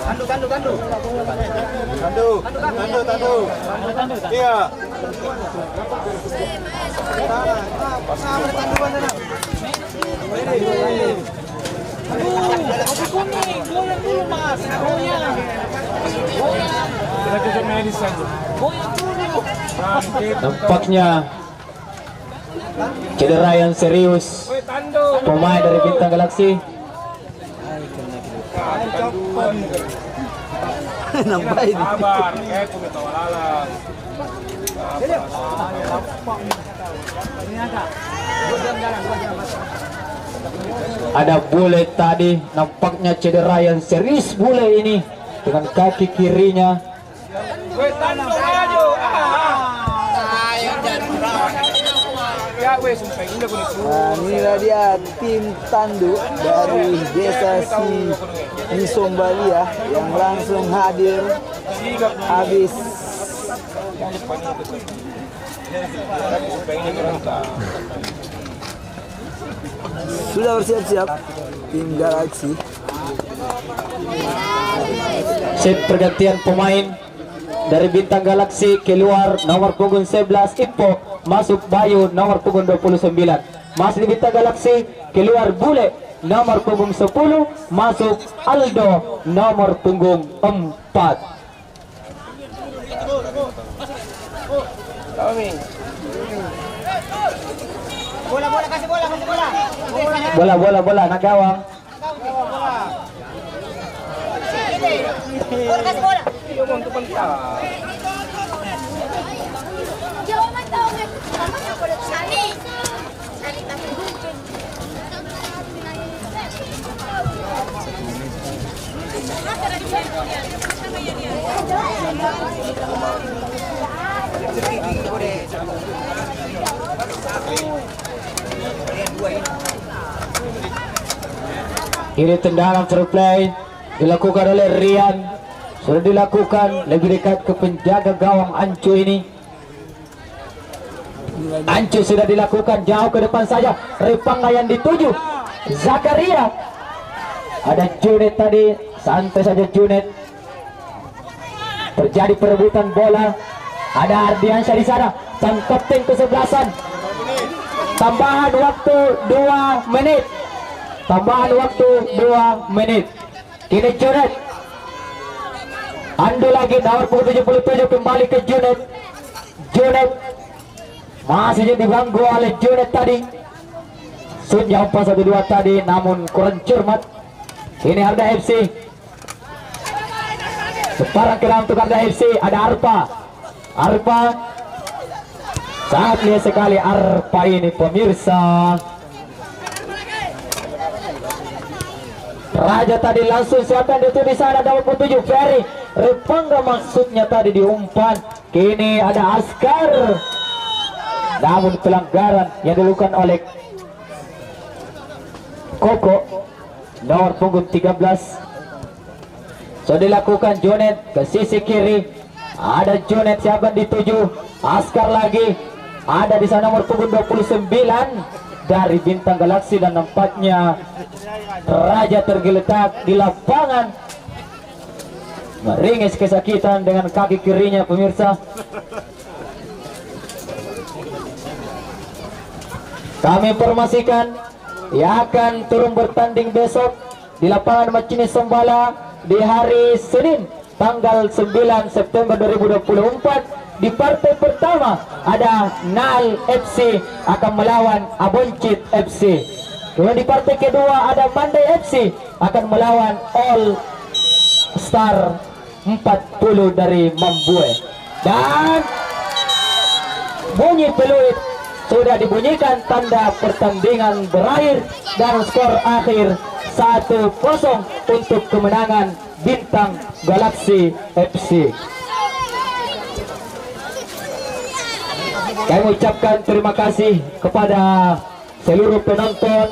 Tandu. Iya. Nampaknya cedera yang serius pemain dari Bintang Galaksi. Nampak ini. Ada Bule tadi, nampaknya cedera yang serius Bule ini dengan kaki kirinya. Nah, inilah dia tim Tandu dari desa Nisombalia yang langsung hadir habis sudah bersiap-siap tim Galaksi. Set pergantian pemain dari Bintang Galaksi keluar nomor punggung 11 Ipo, masuk Bayu nomor punggung 29. Masih di Bintang Galaksi keluar Bule nomor punggung 10, masuk Aldo nomor punggung 4. Bola nak gawang. Ini tendangan through play dilakukan oleh Rian. Sudah dilakukan lebih dekat ke penjaga gawang Ancu ini. Ancu sudah dilakukan jauh ke depan saja. Ripanga yang dituju Zakaria. Ada Junet tadi, santai saja Junet. Terjadi perebutan bola. Ada Ardiansyah di sana, sang kapten kesebelasan. Tambahan waktu 2 menit. Tambahan waktu 2 menit. Kini Junet. Ando lagi nomor 77 kembali ke Junet. Junet masih diganggu oleh Junet tadi. Sun yang 4-1-2 tadi namun kurang cermat. Ini Arda FC. Separang kira untuk Arda FC. Ada Arpa sangat lihat sekali Arpa ini pemirsa. Raja tadi langsung siapa yang dituju di sana, dapat petunjuk Ferry Repangga maksudnya tadi diumpan. Kini ada Askar, namun pelanggaran yang dilakukan oleh Koko nomor punggung 13. So dilakukan Jonet ke sisi kiri, ada Jonet siapa yang dituju, Askar lagi, ada di sana nomor punggung 29 dari Bintang Galaksi, dan nampaknya Raja tergeletak di lapangan, meringis kesakitan dengan kaki kirinya pemirsa. Kami informasikan yang akan turun bertanding besok di lapangan Macini Sembala di hari Senin tanggal 9 September 2024. Di partai pertama ada Nal FC akan melawan Aboncit FC. Kemudian di partai kedua ada Mandai FC akan melawan All Star 40 dari Mambue. Dan bunyi peluit sudah dibunyikan, tanda pertandingan berakhir dan skor akhir 1-0 untuk kemenangan Bintang Galaksi FC. Kami ucapkan terima kasih kepada seluruh penonton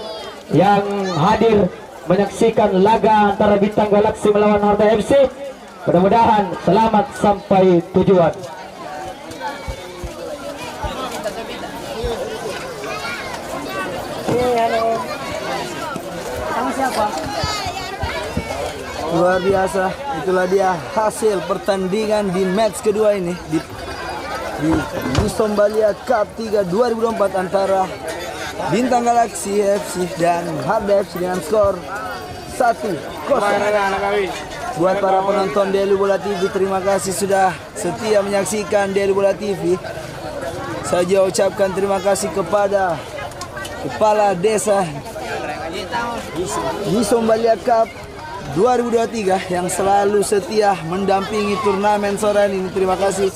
yang hadir menyaksikan laga antara Bintang Galaksi melawan Harda FC. Mudah-mudahan selamat sampai tujuan. Luar biasa, itulah dia hasil pertandingan di match kedua ini di Nisombalia Cup 3 2024 antara Bintang Galaksi FC dan Harda FC dengan skor 1-0. Buat para penonton Deli Bola TV, terima kasih sudah setia menyaksikan Deli Bola TV. Saya ucapkan terima kasih kepada Kepala Desa Nisombalia Cup 2023 yang selalu setia mendampingi turnamen sore ini. Terima kasih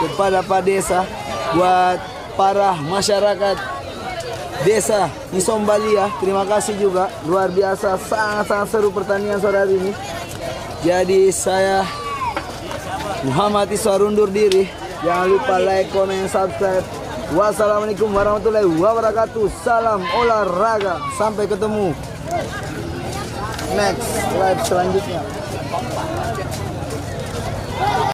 kepada Pak Desa. Buat para masyarakat Desa Nisombalia, terima kasih juga. Luar biasa, sangat-sangat seru pertandingan sore hari ini. Jadi saya Muhammad Iswar undur diri. Jangan lupa like, comment, subscribe. Wassalamualaikum warahmatullahi wabarakatuh. Salam olahraga. Sampai ketemu next live selanjutnya.